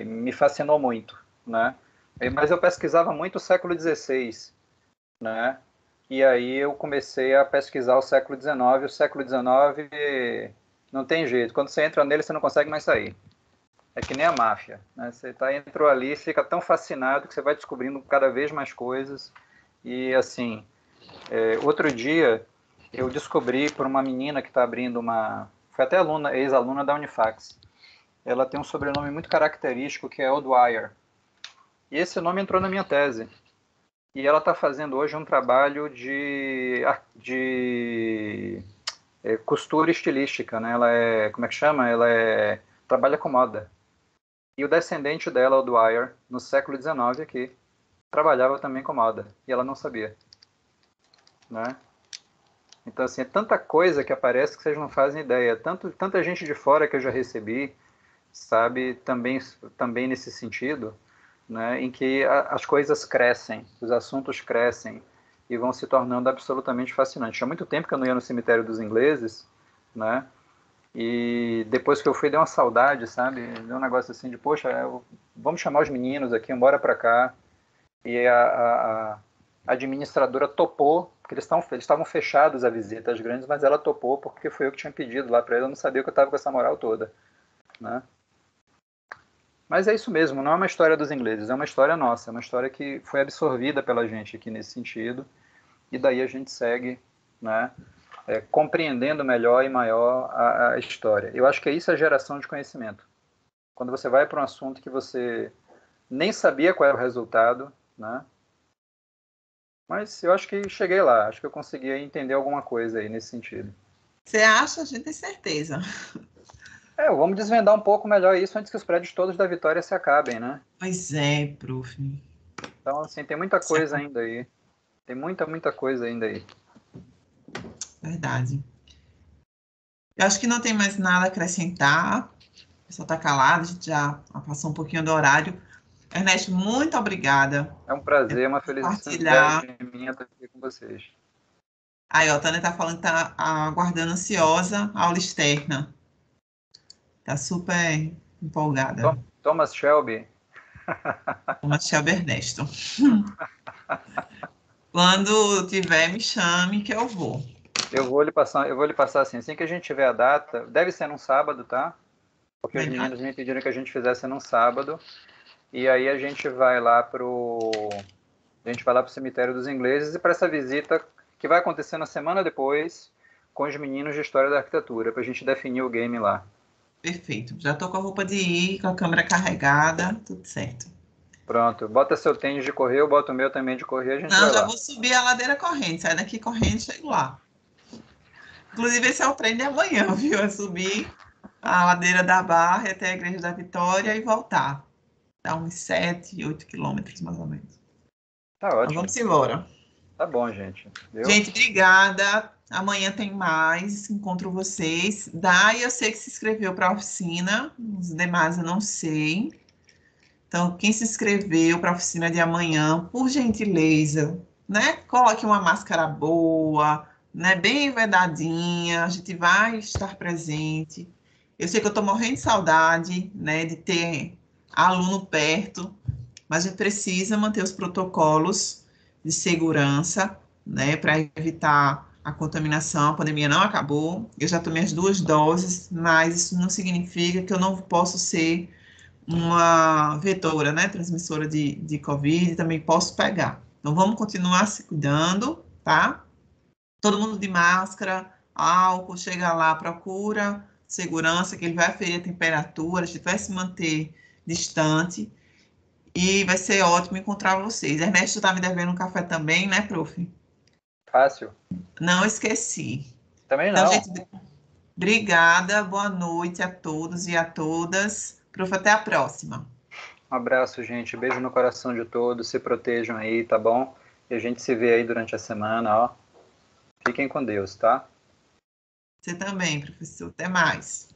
me fascinou muito, né? Mas eu pesquisava muito o século XVI, né? E aí eu comecei a pesquisar o século XIX. O século XIX não tem jeito. Quando você entra nele, você não consegue mais sair. É que nem a máfia, né? Você entrou ali, fica tão fascinado que você vai descobrindo cada vez mais coisas. E assim, outro dia eu descobri por uma menina que está abrindo uma, foi até aluna, ex-aluna da Unifax. Ela tem um sobrenome muito característico que é O'Dwyer. E esse nome entrou na minha tese. E ela está fazendo hoje um trabalho de costura estilística, né? Ela como é que chama? Trabalha com moda. E o descendente dela, o Dwyer, no século XIX aqui, trabalhava também com moda. E ela não sabia, né? Então, assim, é tanta coisa que aparece que vocês não fazem ideia. Tanta gente de fora que eu já recebi, sabe, também nesse sentido, né, em que as coisas crescem, os assuntos crescem e vão se tornando absolutamente fascinantes. Há muito tempo que eu não ia no cemitério dos ingleses, né, e depois que eu fui, deu uma saudade, sabe, deu um negócio assim de, poxa, vamos chamar os meninos aqui, bora pra cá. E a administradora topou, porque eles estavam fechados a visita às grandes, mas ela topou porque foi eu que tinha pedido lá para ela, eu não sabia que eu estava com essa moral toda, né? Mas é isso mesmo, não é uma história dos ingleses, é uma história nossa, é uma história que foi absorvida pela gente aqui nesse sentido, e daí a gente segue, né, compreendendo melhor e maior a história. Eu acho que é isso a geração de conhecimento. Quando você vai para um assunto que você nem sabia qual era o resultado, né? Mas eu acho que cheguei lá, acho que eu consegui entender alguma coisa aí nesse sentido. Você acha? A gente tem certeza. Vamos desvendar um pouco melhor isso antes que os prédios todos da Vitória se acabem, né? Pois é, prof. Então, assim, tem muita coisa ainda aí. Tem muita coisa ainda aí. Verdade. Eu acho que não tem mais nada a acrescentar. O pessoal está calado, a gente já passou um pouquinho do horário. Ernesto, muito obrigada É um prazer, uma por compartilhar. felicidade minha estar aqui com vocês. Aí, ó, a Tânia está falando que está aguardando ansiosa a aula externa. Está super empolgada. Thomas Shelby. Uma Shelby Ernesto. Quando tiver, me chame que eu vou. Eu vou lhe passar assim que a gente tiver a data, deve ser num sábado, tá? Porque os meninos me pediram que a gente fizesse num sábado. E aí a gente vai lá pro cemitério dos ingleses e para essa visita que vai acontecer na semana depois com os meninos de História da Arquitetura, para a gente definir o game lá. Perfeito. Já estou com a roupa de ir, com a câmera carregada, tudo certo. Pronto, bota seu tênis de correr, eu boto o meu também de correr, a gente Não, vai já lá. vou subir a ladeira corrente, sair daqui correndo e chego lá. Inclusive, esse é o treino de amanhã, viu? É subir a ladeira da Barra até a Igreja da Vitória e voltar. Dá uns 7, 8 quilômetros, mais ou menos. Tá Mas ótimo. vamos embora. Tá bom, gente. Viu? Gente, obrigada. Amanhã tem mais. Encontro vocês. Dai, eu sei que se inscreveu para a oficina. Os demais eu não sei. Então, quem se inscreveu para a oficina de amanhã, por gentileza, né? Coloque uma máscara boa, né? Bem vedadinha. A gente vai estar presente. Eu sei que eu estou morrendo de saudade, né? De ter aluno perto, mas a gente precisa manter os protocolos de segurança, né? Para evitar a contaminação. A pandemia não acabou. Eu já tomei as 2 doses, mas isso não significa que eu não posso ser uma vetora, né, transmissora de Covid, também posso pegar. Então, vamos continuar se cuidando, tá? Todo mundo de máscara, álcool, chega lá, procura segurança, que ele vai aferir a temperatura, a gente vai se manter distante e vai ser ótimo encontrar vocês. Ernesto está me devendo um café também, né, prof? Fácil. Não esqueci. Também Então, não. gente, obrigada, boa noite a todos e a todas. Prof, até a próxima. Um abraço, gente. Beijo no coração de todos. Se protejam aí, tá bom? E a gente se vê aí durante a semana, ó. Fiquem com Deus, tá? Você também, professor. Até mais.